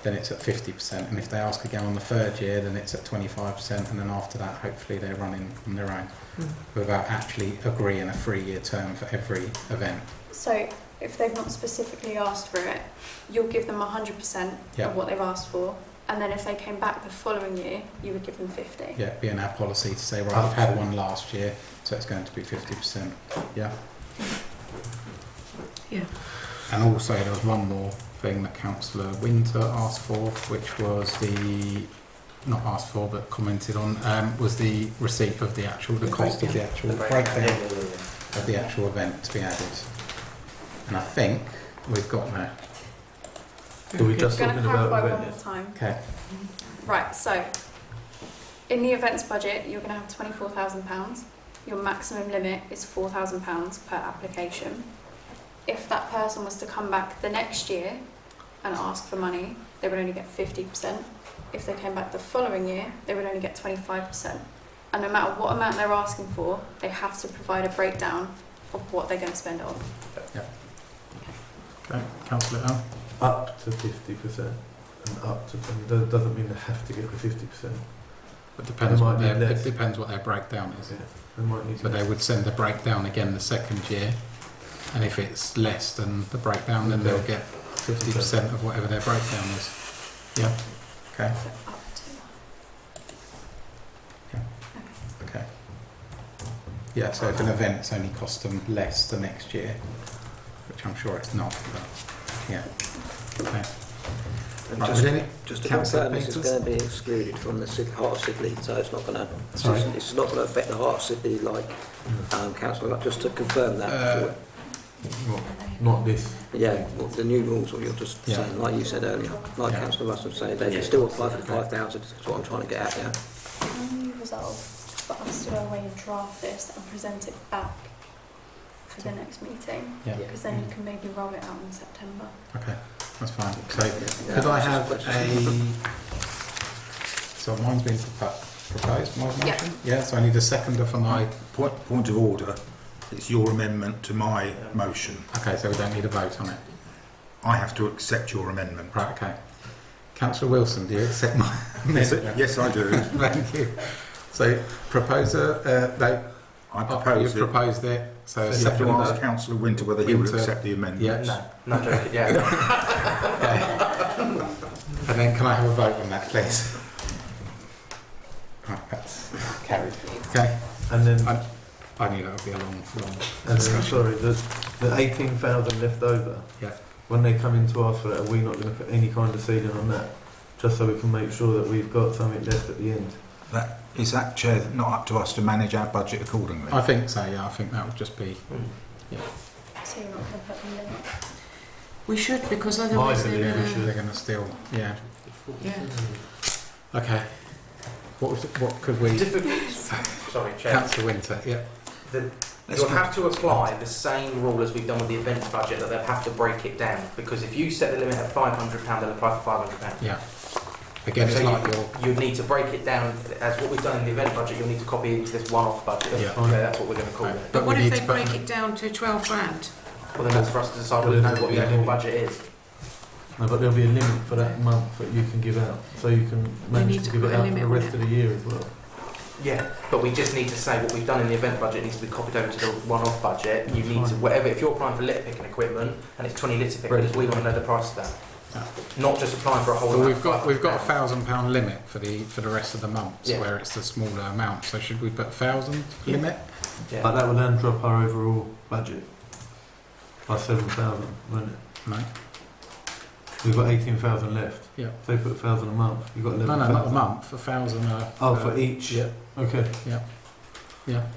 Speaker 2: then it's at 50%. And if they ask again on the 3rd year, then it's at 25%. And then after that, hopefully they're running on their own without actually agreeing a 3-year term for every event.
Speaker 4: So if they've not specifically asked for it, you'll give them 100%
Speaker 2: Yeah.
Speaker 4: of what they've asked for. And then if they came back the following year, you would give them 50.
Speaker 2: Yeah, be in our policy to say, right, I've had one last year, so it's going to be 50%. Yeah.
Speaker 8: Yeah.
Speaker 2: And also there was one more thing that Councillor Winter asked for, which was not asked for but commented on, was the receipt of the cost of the actual breakdown of the actual event to be added. And I think we've got there.
Speaker 6: Are we just
Speaker 4: I'm going
Speaker 6: talking
Speaker 4: to
Speaker 6: about
Speaker 4: clarify one
Speaker 6: events?
Speaker 4: more time.
Speaker 2: Okay.
Speaker 4: Right, so in the events budget, you're going to have £24,000. Your maximum limit is £4,000 per application. If that person was to come back the next year and ask for money, they would only get 50%. If they came back the following year, they would only get 25%. And no matter what amount they're asking for, they have to provide a breakdown of what they're going to spend it on.
Speaker 2: Okay, Councillor Al.
Speaker 6: Up to 50%, and up to, and that doesn't mean they have to get the 50%.
Speaker 2: It depends
Speaker 6: It
Speaker 2: what
Speaker 6: might be
Speaker 2: their
Speaker 6: less.
Speaker 2: it depends what their breakdown is.
Speaker 6: Yeah, they might need
Speaker 2: So they would send the breakdown again the second year, and if it's less than the breakdown, then they'll get 50% of whatever their breakdown is. Yeah. Okay.
Speaker 4: So up to.
Speaker 2: Okay. Yeah. So if an event's only cost them less the next year, which I'm sure it's not, but yeah. Okay.
Speaker 5: And
Speaker 2: Right,
Speaker 5: just,
Speaker 2: with any-
Speaker 5: just to
Speaker 2: Councillor
Speaker 5: confirm, this is
Speaker 2: Peters?
Speaker 5: going to be excluded from the Heart of Sidley, so it's not going to.
Speaker 2: Sorry?
Speaker 5: It's not going to affect the Heart of Sidley like councillor. Just to confirm that.
Speaker 6: not this.
Speaker 5: Yeah, well, the new rules, or you're just
Speaker 2: Yeah.
Speaker 5: saying, like you said earlier, like
Speaker 2: Yeah.
Speaker 5: Councillor Russell said, they can still apply for the 5,000. That's what I'm trying to get at. Yeah.
Speaker 4: Can you resolve for us to go away and draft this and present it back for the next meeting?
Speaker 2: Yeah.
Speaker 4: Because then you can maybe roll it out in September.
Speaker 2: Okay. That's fine. So
Speaker 5: Yeah,
Speaker 2: could I
Speaker 5: that's
Speaker 2: have
Speaker 5: just a
Speaker 2: a? So mine's been proposed. My motion.
Speaker 4: Yeah.
Speaker 2: Yeah. So I need a seconder for my.
Speaker 1: Point of order. It's your amendment to my motion.
Speaker 2: Okay. So we don't need a vote on it.
Speaker 1: I have to accept your amendment.
Speaker 2: Right. Okay. Councillor Wilson, do you accept my amendment?
Speaker 1: Yes, I do.
Speaker 2: Thank you. So proposer,
Speaker 1: I propose
Speaker 2: you've
Speaker 1: it.
Speaker 2: proposed it. So a
Speaker 1: You have to ask
Speaker 2: seconder.
Speaker 1: Councillor Winter whether he would
Speaker 2: Winter.
Speaker 1: accept the amendment.
Speaker 2: Yeah.
Speaker 7: No, not joking. Yeah.
Speaker 2: Okay. And then can I have a vote on that, please? Right, that's carried. Okay.
Speaker 6: And then,
Speaker 2: I knew that would be a long
Speaker 6: and then
Speaker 2: discussion.
Speaker 6: sorry, the 18,000 left over.
Speaker 2: Yeah.
Speaker 6: When they come in to ask for that, are we not going to put any kind of ceiling on that? Just so we can make sure that we've got something left at the end.
Speaker 1: Is that, Chair, not up to us to manage our budget accordingly?
Speaker 2: I think so, yeah. I think that would just be.
Speaker 4: So you're not going to put the limit.
Speaker 8: We should, because
Speaker 6: I
Speaker 8: otherwise
Speaker 6: believe we
Speaker 8: they're
Speaker 6: should.
Speaker 8: going
Speaker 2: They're going to steal. Yeah.
Speaker 8: yeah.
Speaker 2: Okay. What could we?
Speaker 7: Sorry, Chair.
Speaker 2: Councillor Winter. Yeah.
Speaker 7: You'll have to apply the same rule as we've done with the events budget, that they'll have to break it down, because if you set the limit at £500, they'll apply for £500.
Speaker 2: Yeah. Again, it's
Speaker 7: So
Speaker 2: like
Speaker 7: you'd need to break it down as what we've done in the event budget. You'll need to copy into this one-off budget.
Speaker 2: Yeah.
Speaker 7: That's what we're going to call it.
Speaker 8: But what
Speaker 2: we
Speaker 8: if
Speaker 2: need
Speaker 8: they
Speaker 2: to put-
Speaker 8: break it down to 12 grand?
Speaker 7: Well, then that's for us to decide what the overall budget is.
Speaker 6: No, but there'll be a limit for that month that you can give out, so you can
Speaker 8: need
Speaker 6: manage
Speaker 8: to
Speaker 6: to give
Speaker 8: put
Speaker 6: it
Speaker 8: a
Speaker 6: out for
Speaker 8: limit
Speaker 6: the
Speaker 8: on
Speaker 6: rest
Speaker 8: it.
Speaker 6: of the year as well.
Speaker 7: Yeah, but we just need to say what we've done in the event budget needs to be copied over to the one-off budget. You
Speaker 6: That's
Speaker 7: need to,
Speaker 6: fine.
Speaker 7: whatever, if you're applying for litter picking equipment and it's 20 litter pickers, we want to know the price of that. Not just applying for a whole
Speaker 2: Well,
Speaker 7: amount.
Speaker 2: we've got £1,000 limit for the rest of the months,
Speaker 7: Yeah.
Speaker 2: where it's the smaller amount. So should we put 1,000 limit?
Speaker 7: Yeah.
Speaker 6: But that would then drop our overall budget by 7,000, wouldn't it?
Speaker 2: No.
Speaker 6: We've got 18,000 left.
Speaker 2: Yeah.
Speaker 6: So they put 1,000 a month. You've got
Speaker 2: No,
Speaker 6: 11,000.
Speaker 2: not a month. 1,000.
Speaker 6: Oh, for each.
Speaker 2: Yeah.
Speaker 6: Okay.
Speaker 2: Yeah.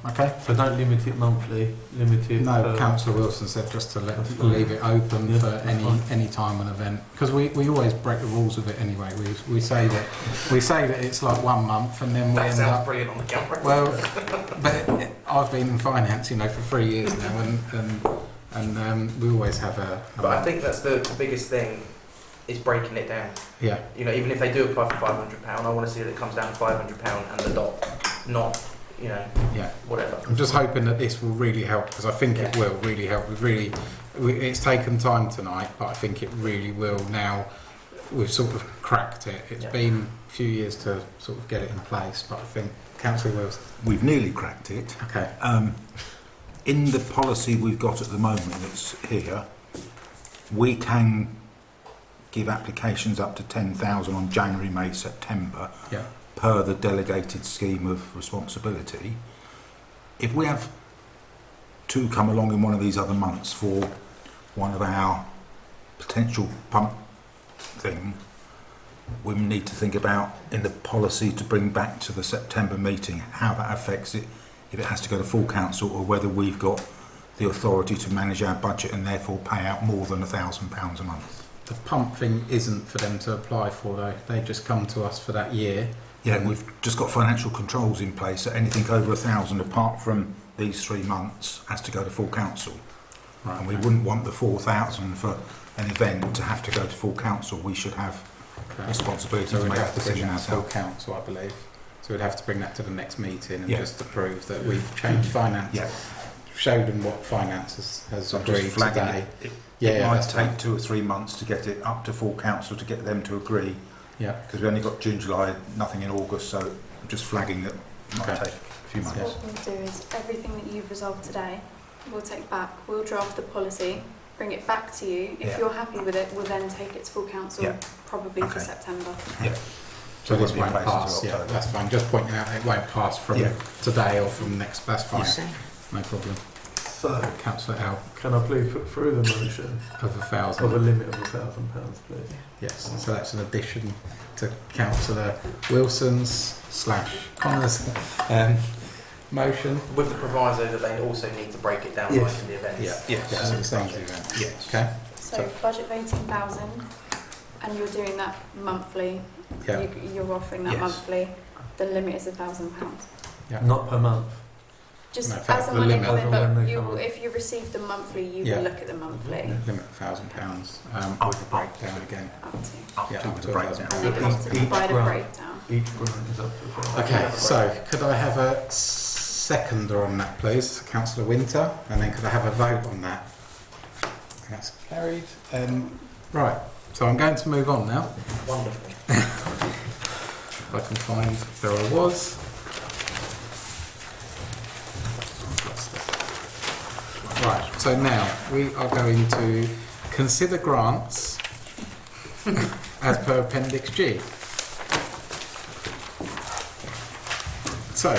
Speaker 2: Okay.
Speaker 6: So don't limit it monthly. Limit it.
Speaker 2: No, Councillor Wilson said just to
Speaker 6: That's fine.
Speaker 2: leave it open
Speaker 6: Yeah,
Speaker 2: for
Speaker 6: that's fine.
Speaker 2: any time an event, because we always break the rules of it anyway. We say that it's like 1 month, and then we
Speaker 7: That
Speaker 2: end
Speaker 7: sounds
Speaker 2: up.
Speaker 7: brilliant on the camera.
Speaker 2: Well, but I've been in finance, for 3 years now, and we always have a.
Speaker 7: But I think that's the biggest thing, is breaking it down.
Speaker 2: Yeah.
Speaker 7: Even if they do apply for £500, I want to see that it comes down to £500 and the dot, not,
Speaker 2: Yeah.
Speaker 7: whatever.
Speaker 2: I'm just hoping that this will really help, because I think it will really help. It's taken time tonight, but I think it really will now. We've sort of cracked it. It's been a few years to sort of get it in place, but I think Councillor Wilson.
Speaker 1: We've nearly cracked it.
Speaker 2: Okay.
Speaker 1: In the policy we've got at the moment that's here, we can give applications up to 10,000 on January, May, September,
Speaker 2: Yeah.
Speaker 1: per the delegated scheme of responsibility. If we have two come along in one of these other months for one of our potential pump thing, we need to think about in the policy to bring back to the September meeting how that affects it, if it has to go to full council, or whether we've got the authority to manage our budget and therefore pay out more than £1,000 a month.
Speaker 2: the pump thing isn't for them to apply for though. They just come to us for that year.
Speaker 1: Yeah, and we've just got financial controls in place that anything over 1,000 apart from these 3 months has to go to full council.
Speaker 2: Right,
Speaker 1: And we wouldn't want the 4,000 for an event to have to go to full council. We should have responsibility
Speaker 2: So
Speaker 1: to
Speaker 2: we'd
Speaker 1: make
Speaker 2: have
Speaker 1: that
Speaker 2: to bring
Speaker 1: decision
Speaker 2: that to full
Speaker 1: ourselves.
Speaker 2: council, I believe. So we'd have to bring that to the next meeting and
Speaker 1: Yeah.
Speaker 2: just approve that we've changed finance.
Speaker 1: Yeah,
Speaker 2: Show them what finance has
Speaker 1: so I'm
Speaker 2: agreed
Speaker 1: just flagging
Speaker 2: today.
Speaker 1: it.
Speaker 2: Yeah,
Speaker 1: It
Speaker 2: yeah,
Speaker 1: might
Speaker 2: that's
Speaker 1: take
Speaker 2: fine.
Speaker 1: 2 or 3 months to get it up to full council to get them to agree,
Speaker 2: Yeah.
Speaker 1: because we only got June, July, nothing in August, so I'm just flagging that it might
Speaker 2: Okay.
Speaker 1: take a few
Speaker 4: So
Speaker 1: months.
Speaker 4: what we'll do is everything that you've resolved today, we'll take back. We'll draft the policy, bring it back to you. If
Speaker 1: Yeah.
Speaker 4: you're happy with it, we'll then take it to full council,
Speaker 1: Yeah.
Speaker 4: probably for
Speaker 1: Okay.
Speaker 4: September.
Speaker 2: So
Speaker 1: it
Speaker 2: this
Speaker 1: won't be in
Speaker 2: won't
Speaker 1: place
Speaker 2: pass.
Speaker 1: until
Speaker 2: Yeah,
Speaker 1: October.
Speaker 2: that's fine. Just pointing out it won't pass from
Speaker 1: Yeah.
Speaker 2: today or from next. That's fine.
Speaker 8: So,
Speaker 2: No problem.
Speaker 6: So,
Speaker 2: Councillor L
Speaker 6: can I please put through the motion
Speaker 2: of
Speaker 6: of a
Speaker 2: 1,000.
Speaker 6: limit of £1,000, please?
Speaker 2: Yes. So that's an addition to Councillor Wilson's / Connor's motion.
Speaker 7: With the proviso that they also need to break it down
Speaker 6: Yes.
Speaker 7: like in the events.
Speaker 2: Yeah. So the same as the event.
Speaker 1: Yes.
Speaker 2: Okay.
Speaker 4: So budget of 18,000, and you're doing that monthly.
Speaker 2: Yeah.
Speaker 4: You're offering that
Speaker 1: Yes.
Speaker 4: monthly. The limit is £1,000.
Speaker 2: Yeah.
Speaker 6: Not per month.
Speaker 4: Just
Speaker 2: No,
Speaker 4: as and
Speaker 2: the
Speaker 4: when they
Speaker 2: limit.
Speaker 4: come
Speaker 6: As
Speaker 4: in,
Speaker 6: and when
Speaker 4: but
Speaker 6: they come in.
Speaker 4: if you receive the monthly, you
Speaker 2: Yeah.
Speaker 4: will look at the monthly.
Speaker 2: Limit £1,000.
Speaker 1: Oh,
Speaker 2: With the breakdown again.
Speaker 4: Up to.
Speaker 1: Up
Speaker 2: Yeah,
Speaker 1: to
Speaker 2: up
Speaker 1: the
Speaker 2: to
Speaker 1: breakdown.
Speaker 2: £1,000.
Speaker 4: You'd have to
Speaker 6: Each
Speaker 4: provide a
Speaker 6: grant.
Speaker 4: breakdown.
Speaker 6: Each grant is up to £1,000.
Speaker 2: Okay. So could I have a seconder on that, please, Councillor Winter, and then could I have a vote on that? That's carried. Right. So I'm going to move on now.
Speaker 7: Wonderful.
Speaker 2: If I can find where I was. Right, so now we are going to consider grants as per Appendix G. So,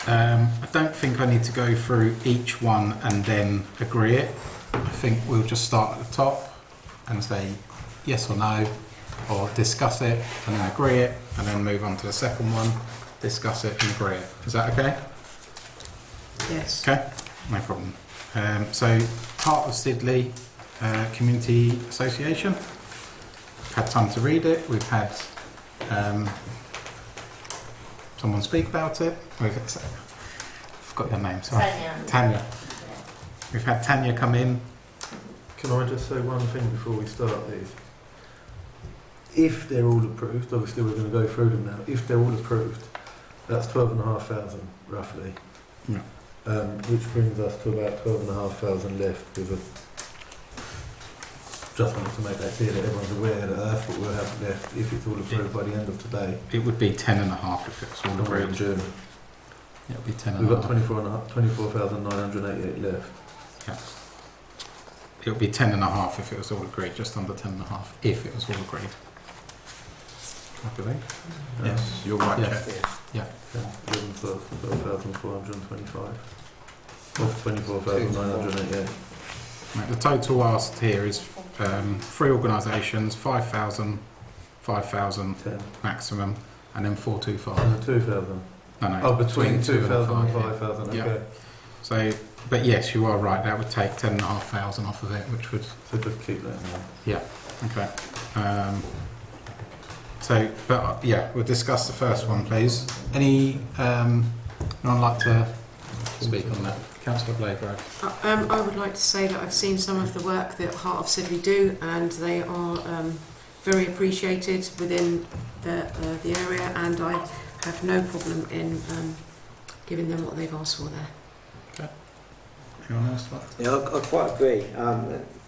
Speaker 2: I don't think I need to go through each one and then agree it. I think we'll just start at the top and say yes or no, or discuss it and then agree it, and then move on to the second one, discuss it and agree it. Is that okay?
Speaker 8: yes.
Speaker 2: Okay, no problem. So, Heart of Sidley Community Association. We've had time to read it. We've had someone speak about it. I forgot your name, sorry. Tanya. We've had Tanya come in.
Speaker 6: Can I just say one thing before we start these? If they're all approved, obviously we're going to go through them now. If they're all approved, that's 12,500 roughly.
Speaker 2: Yeah.
Speaker 6: Which brings us to about 12,500 left. With a, just wanted to make that clear that everyone's aware that that's what we'll have left if it's all approved by the end of today.
Speaker 2: It would be 10.5 if it was all
Speaker 6: Or in
Speaker 2: agreed.
Speaker 6: June.
Speaker 2: It would be 10.5.
Speaker 6: We've got 24,988 left.
Speaker 2: It would be 10.5 if it was all agreed, just under 10.5 if it was all agreed. I believe.
Speaker 1: Yes, you're right,
Speaker 2: Yeah.
Speaker 1: Chair.
Speaker 2: Yeah.
Speaker 6: 12,425. Of 24,988.
Speaker 2: Right, the total asked here is 3 organisations, 5,000, 5,000
Speaker 6: 10.
Speaker 2: maximum, and then 425.
Speaker 6: 2,000.
Speaker 2: No, no.
Speaker 6: Oh, between 2,000 and
Speaker 2: 5,
Speaker 6: 5,000,
Speaker 2: Yeah.
Speaker 6: okay.
Speaker 2: So, but yes, you are right. That would take 10,500 off of it, which would.
Speaker 6: So just keep that in mind.
Speaker 2: Okay. So, but yeah, we'll discuss the first one, please. Anyone like to speak on that? Councillor Blagrove.
Speaker 8: I would like to say that I've seen some of the work that Heart of Sidley do, and they are very appreciated within the area, and I have no problem in giving them what they've asked for there.
Speaker 2: Anyone else like?
Speaker 5: Yeah, I quite agree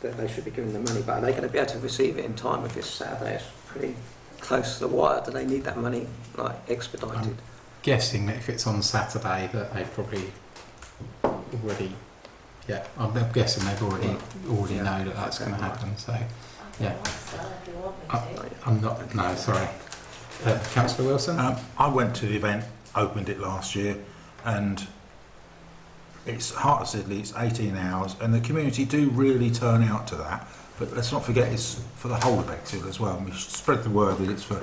Speaker 5: that they should be given the money, but are they going to be able to receive it in time if it's Saturday? It's pretty close to the wire. Do they need that money like expedited?
Speaker 2: Guessing that if it's on Saturday, that they've probably already. Yeah, I'm guessing they've already
Speaker 5: Yeah.
Speaker 2: know that that's going to happen. So Yeah.
Speaker 3: If you want me to.
Speaker 2: I'm not. No, sorry. Councillor Wilson.
Speaker 1: I went to the event, opened it last year, and it's Heart of Sidley, it's 18 hours, and the community do really turn out to that. But let's not forget it's for the whole of Bexhill as well. And we should spread the word that it's for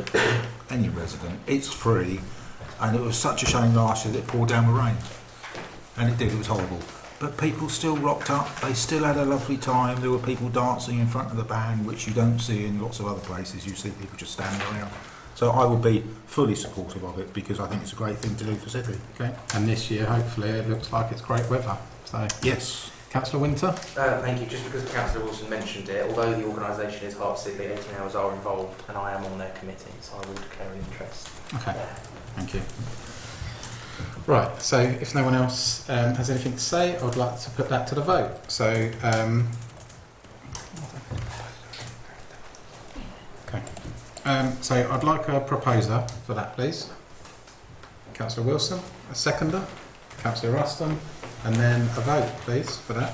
Speaker 1: any resident. It's free, and it was such a shame last year that it poured down with rain. And it did, it was horrible. but people still rocked up. They still had a lovely time. There were people dancing in front of the band, which you don't see in lots of other places. You see people just standing around. So I will be fully supportive of it because I think it's a great thing to do for City.
Speaker 2: Okay. And this year, hopefully, it looks like it's great weather. So
Speaker 1: Yes.
Speaker 2: Councillor Winter.
Speaker 7: Thank you. Just because Councillor Wilson mentioned it, although the organisation is Heart City, 18 Hours are involved, and I am on their committee, so I will declare an interest.
Speaker 2: Okay. Thank you. Right. So if no one else has anything to say, I would like to put that to the vote. So. Okay. So I'd like a proposer for that, please. Councillor Wilson, a seconder. Councillor Ruston, and then a vote, please, for that.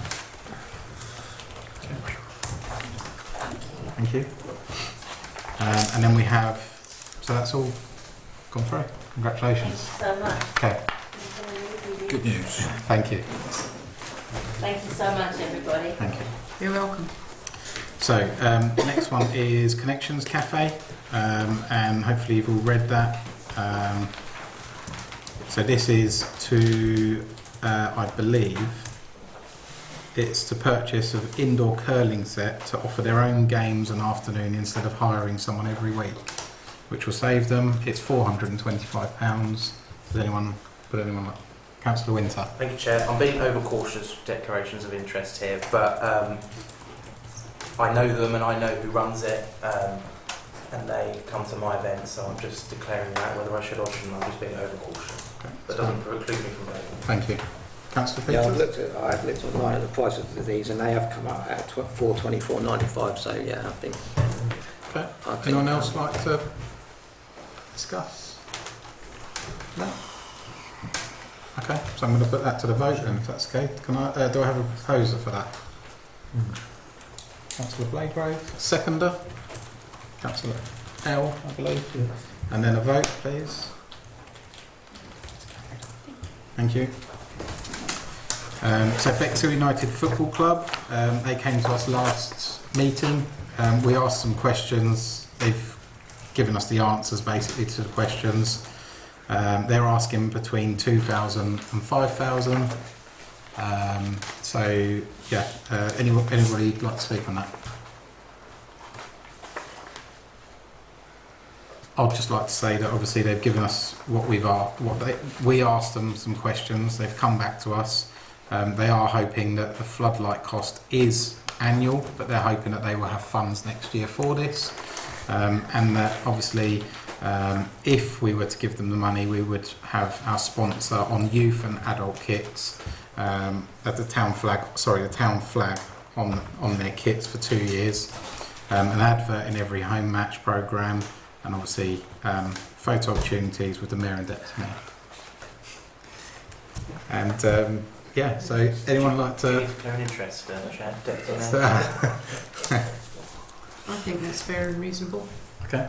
Speaker 2: Okay. Thank you. And then we have, so that's all gone through. Congratulations.
Speaker 3: So much.
Speaker 2: Okay,
Speaker 1: Good news.
Speaker 2: thank you.
Speaker 3: Thank you so much, everybody.
Speaker 2: Thank you.
Speaker 8: You're welcome.
Speaker 2: So, the next one is Connections Cafe, and hopefully you've all read that. So this is to, I believe, it's to purchase of indoor curling set to offer their own games an afternoon instead of hiring someone every week, which will save them. It's £425. Does anyone put anyone up? Councillor Winter.
Speaker 7: Thank you, Chair. I'm being overcautious with declarations of interest here, but I know them and I know who runs it, and they come to my event, so I'm just declaring that. Whether I should or shouldn't, I'm just being overcautious.
Speaker 2: Okay.
Speaker 7: That doesn't preclude me from voting.
Speaker 2: Thank you. Councillor Peters.
Speaker 5: Yeah, I've looked online at the prices of these, and they have come up at £424.95. So yeah, I think.
Speaker 2: Okay. Anyone else like to discuss? No. Okay, so I'm going to put that to the vote then, if that's okay. Can I? Do I have a proposer for that? Councillor Blagrave, seconder. Councillor L, I believe. And then a vote, please. Thank you. So Bexhill United Football Club, they came to us last meeting. We asked some questions. They've given us the answers basically to the questions. They're asking between 2,000 and 5,000. So yeah, anybody like to speak on that? I'd just like to say that obviously they've given us what we've asked. We asked them some questions. They've come back to us. They are hoping that the floodlight cost is annual, but they're hoping that they will have funds next year for this, and that obviously if we were to give them the money, we would have our sponsor on youth and adult kits at the town flag. Sorry, the town flag on their kits for 2 years. An advert in every home match programme, and obviously photo opportunities with the Mayor and Deputy Mayor. And yeah, so anyone like to...
Speaker 7: Declare an interest, Chair, Deputy Mayor.
Speaker 8: I think that's fair and reasonable.
Speaker 2: Okay.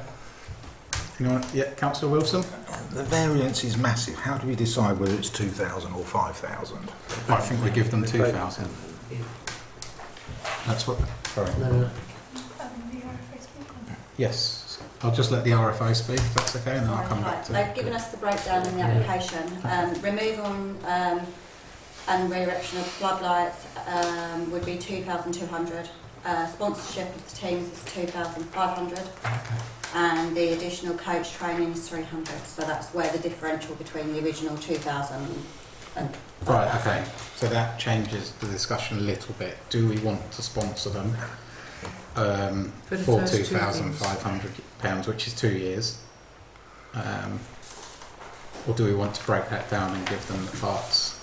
Speaker 2: Anyone? Yeah, Councillor Wilson?
Speaker 1: The variance is massive. How do we decide whether it's 2,000 or 5,000?
Speaker 2: I think we give them 2,000. That's what... Sorry.
Speaker 9: No.
Speaker 2: Yes. I'll just let the RFO speak, if that's okay, and then I'll come back to...
Speaker 10: They've given us the breakdown in the application. Removal and re-erection of floodlights would be 2,200. Sponsorship of the teams is 2,500. And the additional coach training is 300. So that's where the differential between the original 2,000 and...
Speaker 2: Right, okay. So that changes the discussion a little bit. Do we want to sponsor them
Speaker 8: For the
Speaker 2: for
Speaker 8: first two
Speaker 2: £2,500, which is 2 years? Or do we want to break that down and give them the parts?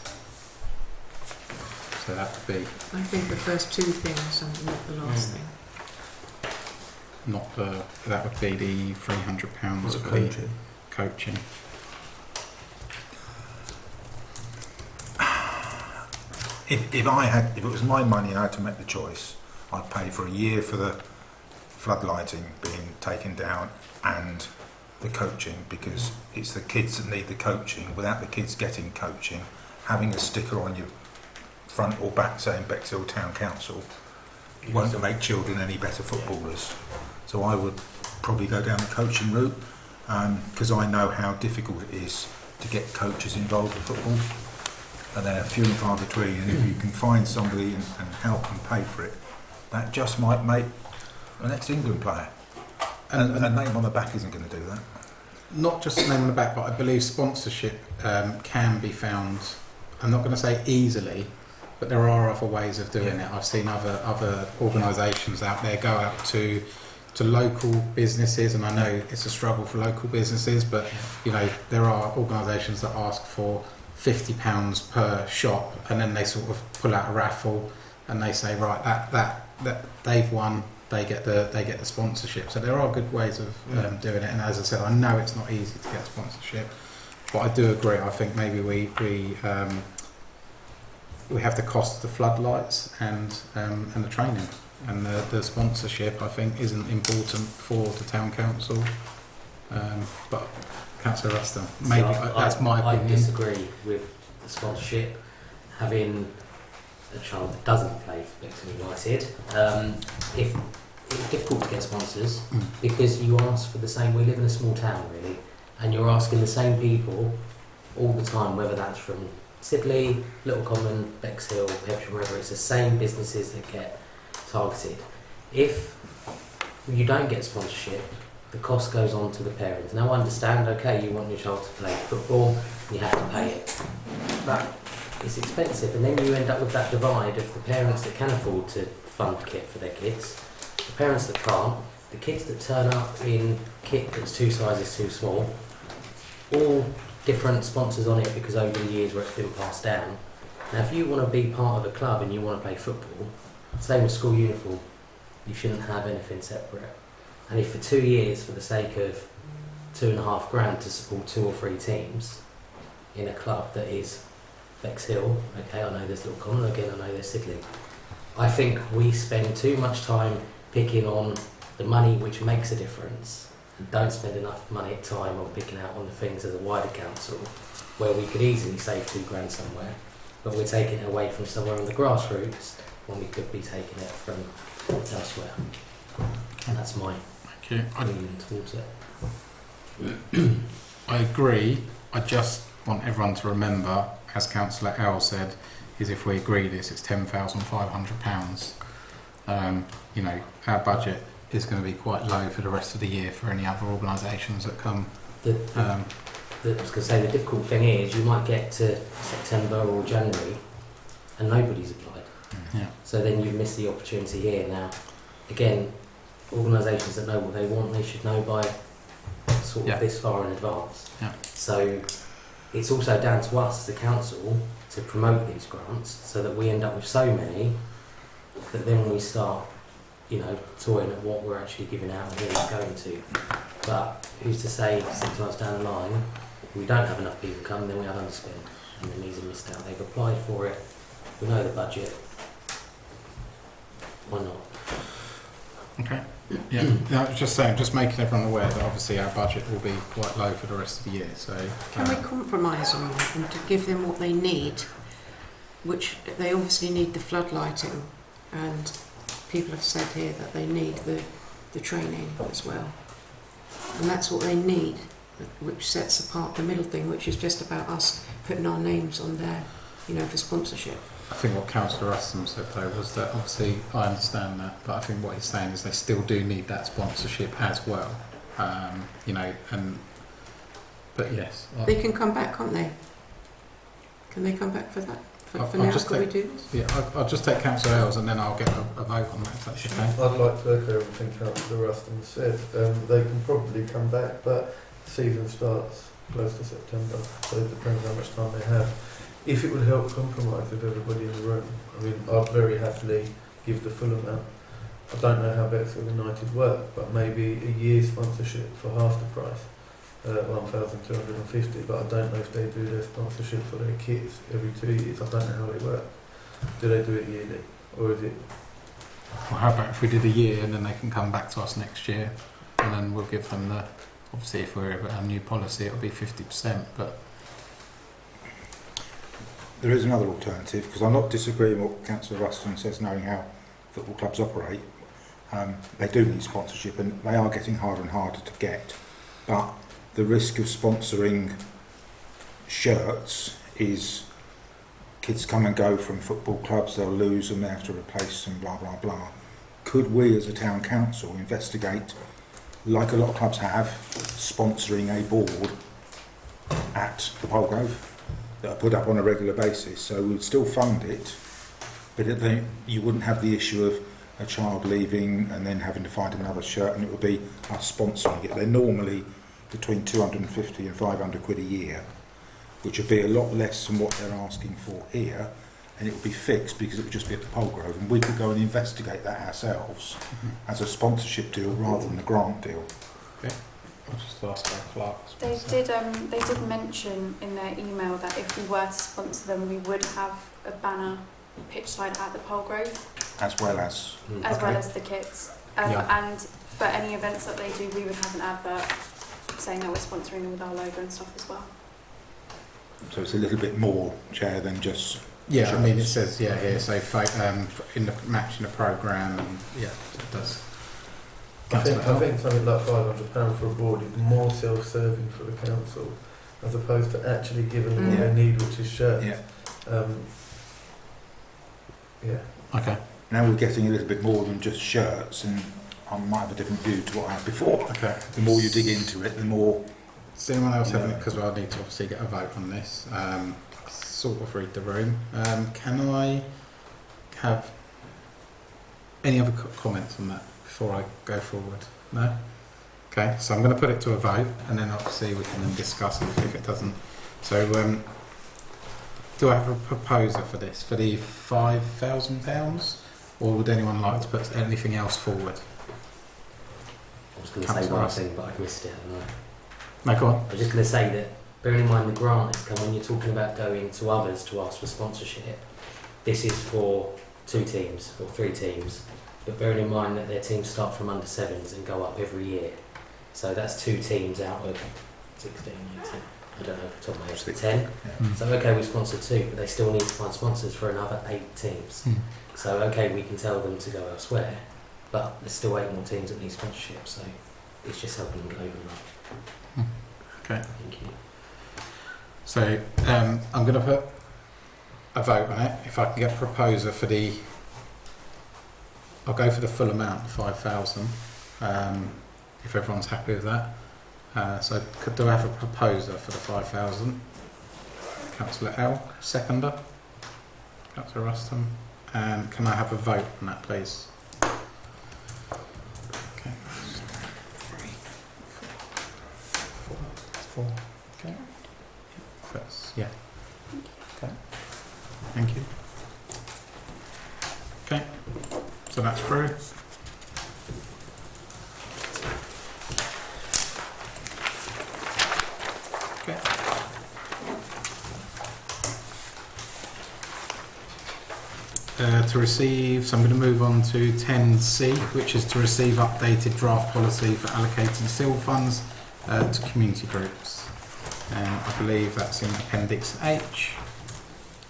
Speaker 2: So that would be
Speaker 8: I think the first two things and not the last thing.
Speaker 2: not the... That would be the £300 for the coaching.
Speaker 1: If it was my money and I had to make the choice, I'd pay for a year for the floodlighting being taken down and the coaching, because it's the kids that need the coaching. Without the kids getting coaching, having a sticker on your front or back saying Bexhill Town Council won't make children any better footballers. So I would probably go down the coaching route, because I know how difficult it is to get coaches involved with football. but they're few and far between. And if you can find somebody and help and pay for it, that just might make an ex-England player. And a name on the back isn't going to do that.
Speaker 2: Not just a name on the back, but I believe sponsorship can be found. I'm not going to say easily, but there are other ways of doing it. I've seen other organisations out there go out to local businesses, and I know it's a struggle for local businesses, but you know there are organisations that ask for £50 per shop, and then they sort of pull out a raffle, and they say right that they've won, they get the sponsorship. So there are good ways of doing it, and as I said, I know it's not easy to get sponsorship, but I do agree. I think maybe we have the cost of the floodlights and the training. And the sponsorship, I think, isn't important for the town council. But Councillor Ruston, maybe that's my opinion.
Speaker 9: I disagree with the sponsorship. Having a child that doesn't play for Bexhill United, if it's difficult to get sponsors because you ask for the same. We live in a small town, really, and you're asking the same people all the time, whether that's from Sidley, Little Common, Bexhill, Pembrokeshire, wherever. It's the same businesses that get targeted. If you don't get sponsorship, the cost goes on to the parents. Now I understand, okay, you want your child to play football, you have to pay it, but it's expensive, and then you end up with that divide of the parents that can afford to fund kit for their kids, the parents that can't, the kids that turn up in kit that's 2 sizes too small, all different sponsors on it because over the years where it's been passed down. Now if you want to be part of a club and you want to play football, same with school uniform, you shouldn't have anything separate. And if for 2 years, for the sake of £2.5 grand to support 2 or 3 teams in a club that is Bexhill, okay, I know there's Little Common, again I know there's Sidley. I think we spend too much time picking on the money which makes a difference and don't spend enough money at time on picking out on the things as a wider council where we could easily save £2 grand somewhere, but we're taking it away from somewhere in the grassroots when we could be taking it from elsewhere. And that's my opinion towards it.
Speaker 2: I agree. I just want everyone to remember, as Councillor L said, is if we agree this, it's £10,500. You know, our budget is going to be quite low for the rest of the year for any other organisations that come.
Speaker 9: I was going to say the difficult thing is you might get to September or January and nobody's applied.
Speaker 2: Yeah.
Speaker 9: So then you've missed the opportunity here. Now, again, organisations that know what they want, they should know by sort of this far in advance.
Speaker 2: Yeah.
Speaker 9: So it's also down to us as the council to promote these grants so that we end up with so many that then when we start, you know, toying at what we're actually giving out and who it's going to. But who's to say 6 months down the line we don't have enough people come, then we have underspend, and then these are missed out. They've applied for it, we know the budget. Why not?
Speaker 2: Okay. Yeah. I was just saying, just making everyone aware that obviously our budget will be quite low for the rest of the year. So
Speaker 8: can we compromise on that and to give them what they need, which they obviously need the floodlighting, and people have said here that they need the training as well, and that's what they need, which sets apart the middle thing, which is just about us putting our names on there, you know, for sponsorship.
Speaker 2: I think what Councillor Ruston said though was that obviously I understand that, but I think what he's saying is they still do need that sponsorship as well. You know, but yes,
Speaker 8: they can come back, can't they? Can they come back for that? For now, could we do this?
Speaker 2: Yeah, I'll just take Councillor Ailes and then I'll get a vote on that, if that's okay.
Speaker 6: I'd like to echo everything Councillor Ruston said. They can probably come back, but the season starts close to September, so it depends how much time they have. If it would help compromise with everybody in the room, I mean, I'd very happily give the full amount. I don't know how Bexhill United work, but maybe a year's sponsorship for half the price, 1,250. But I don't know if they do their sponsorship for their kits every 2 years. I don't know how they work. Do they do it yearly, or is it?
Speaker 2: Well, how about if we did a year and then they can come back to us next year, and then we'll give them the. Obviously, if we're a new policy, it'll be 50%, but.
Speaker 1: There is another alternative, because I'm not disagreeing with what Councillor Ruston says, knowing how football clubs operate. They do need sponsorship and they are getting harder and harder to get, but the risk of sponsoring shirts is kids come and go from football clubs, they'll lose them, they have to replace them, blah, blah, blah. Could we as a town council investigate, like a lot of clubs have, sponsoring a board at the Polegrove that are put up on a regular basis? So we'd still fund it, but you wouldn't have the issue of a child leaving and then having to find another shirt, and it would be us sponsoring it. They're normally between 250 and 500 quid a year, which would be a lot less than what they're asking for here, and it would be fixed because it would just be at the Polegrove, and we could go and investigate that ourselves as a sponsorship deal rather than a grant deal.
Speaker 2: Okay. I'll just ask our clerks.
Speaker 4: They did mention in their email that if we were to sponsor them, we would have a banner pitch side at the Polegrove,
Speaker 1: As well as
Speaker 4: well as the kits. And for any events that they do, we would have an advert saying that we're sponsoring them with our logo and stuff as well.
Speaker 1: so it's a little bit more, Chair, than just
Speaker 2: Yeah, I mean, it says, here, so in the match in the programme, and it does.
Speaker 6: I think something like £500 for a board is more self-serving for the council, as opposed to actually giving them what they need, which is shirts.
Speaker 2: Okay.
Speaker 1: Now we're getting a little bit more than just shirts, and I might have a different view to what I had before.
Speaker 2: Okay.
Speaker 1: The more you dig into it, the more...
Speaker 2: Does anyone else have it? Because I need to obviously get a vote on this. Sort of read the room. Can I have any other comments on that before I go forward? No? Okay, so I'm going to put it to a vote, and then obviously we can then discuss if it doesn't. So, do I have a proposer for this, for the £5,000, or would anyone like to put anything else forward?
Speaker 9: I was going to say one thing, but I missed it, haven't I?
Speaker 2: No, go on.
Speaker 9: I was just going to say that, bearing in mind the grant is coming, when you're talking about going to others to ask for sponsorship, this is for 2 teams or 3 teams, but bearing in mind that their teams start from under 7s and go up every year. So that's 2 teams out of 16, 18, I don't know off the top of my head, 10.
Speaker 2: Mm.
Speaker 9: So okay, we sponsored 2, but they still need to find sponsors for another 8 teams.
Speaker 2: Mm.
Speaker 9: So okay, we can tell them to go elsewhere, but there's still 8 more teams that need sponsorship, so it's just helping them go over that.
Speaker 2: Okay.
Speaker 9: Thank you.
Speaker 2: So, I'm going to put a vote on it. If I can get a proposer for I'll go for the full amount, 5,000, if everyone's happy with that. So, do I have a proposer for the 5,000? Councillor L, seconder. Councillor Ruston. And can I have a vote on that, please? Okay. 3, 4. Okay. Yeah. Okay. Thank you. Okay. So that's through. Okay. To receive, so I'm going to move on to 10C, which is to receive updated draft policy for allocating seal funds to community groups. I believe that's in Appendix H.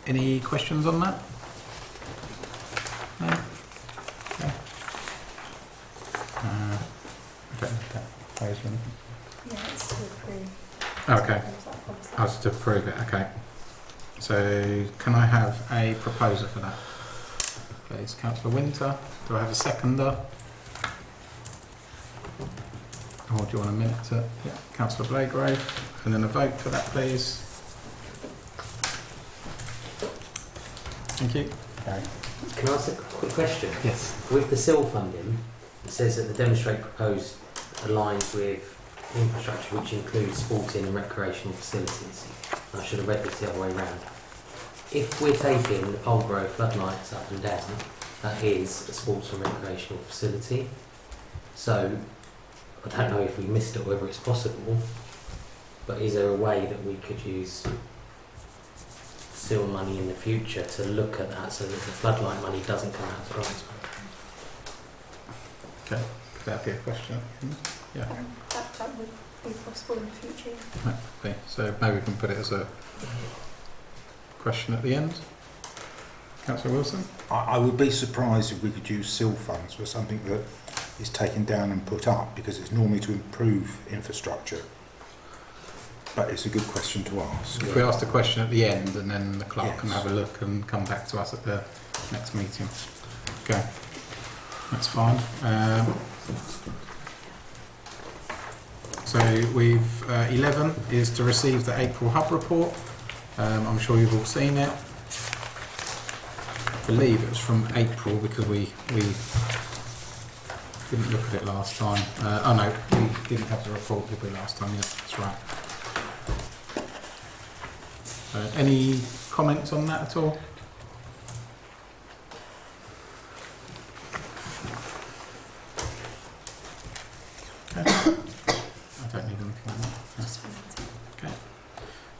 Speaker 2: Any questions on that? No? Okay. I don't need that phrase or anything.
Speaker 3: Yeah, it's to approve.
Speaker 2: Okay. I was to approve it, okay. So, can I have a proposer for that? Please, Councillor Winter. Do I have a seconder? Or do you want a minute to... Yeah, Councillor Blagrave. And then a vote for that, please. Thank you. Okay.
Speaker 9: Can I ask a quick question?
Speaker 2: Yes.
Speaker 9: With the SIL funding, it says that the demonstrate proposed aligns with infrastructure which includes sporting and recreational facilities. I should have read this the other way around. If we're taking the Polegrove floodlights up and down, that is a sports and recreational facility. So, I don't know if we missed it or whether it's possible, but is there a way that we could use SIL money in the future to look at that so that the floodlight money doesn't come out of grants?
Speaker 2: Okay. Could that be a question? Yeah.
Speaker 4: That would be possible in the future.
Speaker 2: Okay. So maybe we can put it as a question at the end. Councillor Wilson?
Speaker 1: I would be surprised if we could use SIL funds for something that is taken down and put up, because it's normally to improve infrastructure. but it's a good question to ask.
Speaker 2: If we ask the question at the end, and then the clerk can
Speaker 1: Yes.
Speaker 2: have a look and come back to us at the next meeting. Okay, that's fine. So we've 11 is to receive the April Hub report. I'm sure you've all seen it. I believe it was from April because we didn't look at it last time. Oh no, we didn't have the report, did we, last time? Yes, that's right. Any comments on that at all? Okay. I don't need anything on that. Okay.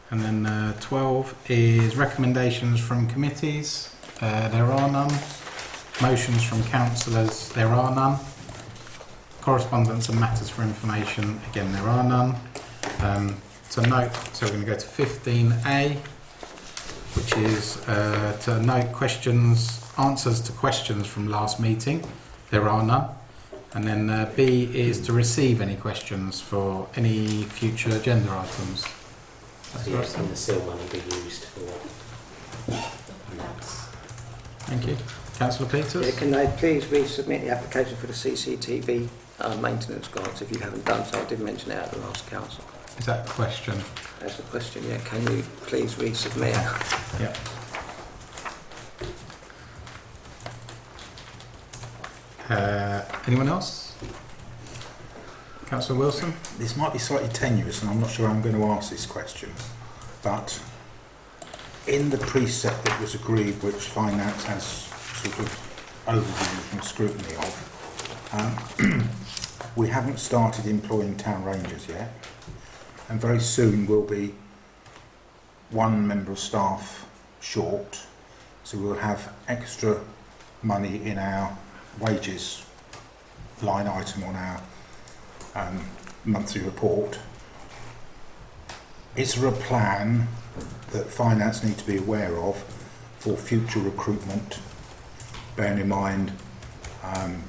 Speaker 2: And then 12 is recommendations from committees. There are none. Motions from councillors. There are none. Correspondence and matters for information. Again, there are none. To note, so we're going to go to 15A, which is to note answers to questions from last meeting. There are none. And then B is to receive any questions for any future agenda items.
Speaker 9: So yes, and the seal money be used for.
Speaker 2: Thank you. Councillor Peters?
Speaker 5: Yeah, can they please resubmit the application for the CCTV maintenance grants if you haven't done so? I did mention it at the last council.
Speaker 2: Is that a question?
Speaker 5: That's the question, yeah. Can you please resubmit?
Speaker 2: Yeah. Anyone else? Councillor Wilson?
Speaker 1: This might be slightly tenuous, and I'm not sure I'm going to ask this question, but in the precept that was agreed, which Finance has sort of overview and scrutiny of, we haven't started employing town rangers yet, and very soon we'll be one member of staff short, so we'll have extra money in our wages line item on our monthly report. Is there a plan that Finance need to be aware of for future recruitment, bearing in mind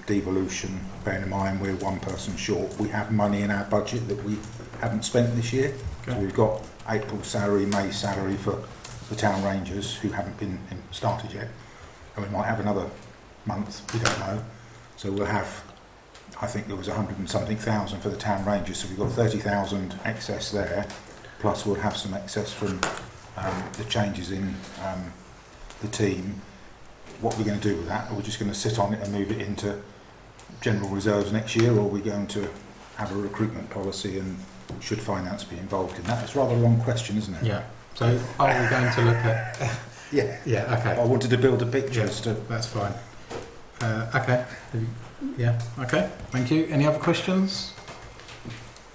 Speaker 1: devolution, bearing in mind we're one person short? We have money in our budget that we haven't spent this year.
Speaker 2: Okay.
Speaker 1: So we've got April salary, May salary for the town rangers who haven't been started yet, and we might have another month, we don't know. So we'll have, I think there was 100 and something thousand for the town rangers, so we've got 30,000 excess there, plus we'll have some excess from the changes in the team. What we're going to do with that? Are we just going to sit on it and move it into general reserves next year, or are we going to have a recruitment policy, and should Finance be involved in that? It's a rather long question, isn't it?
Speaker 2: Yeah. So are we going to look at...
Speaker 1: Yeah.
Speaker 2: Yeah, okay.
Speaker 1: I wanted to build a picture as to...
Speaker 2: That's fine. Okay. Yeah, okay. Thank you. Any other questions?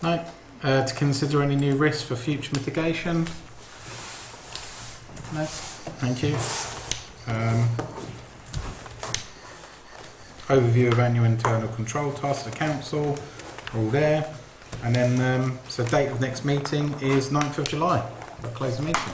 Speaker 2: No? To consider any new risks for future mitigation? No? Thank you. Overview of annual internal control tasks of the council, all there. And then, so date of next meeting is 9th of July. We'll close the meeting.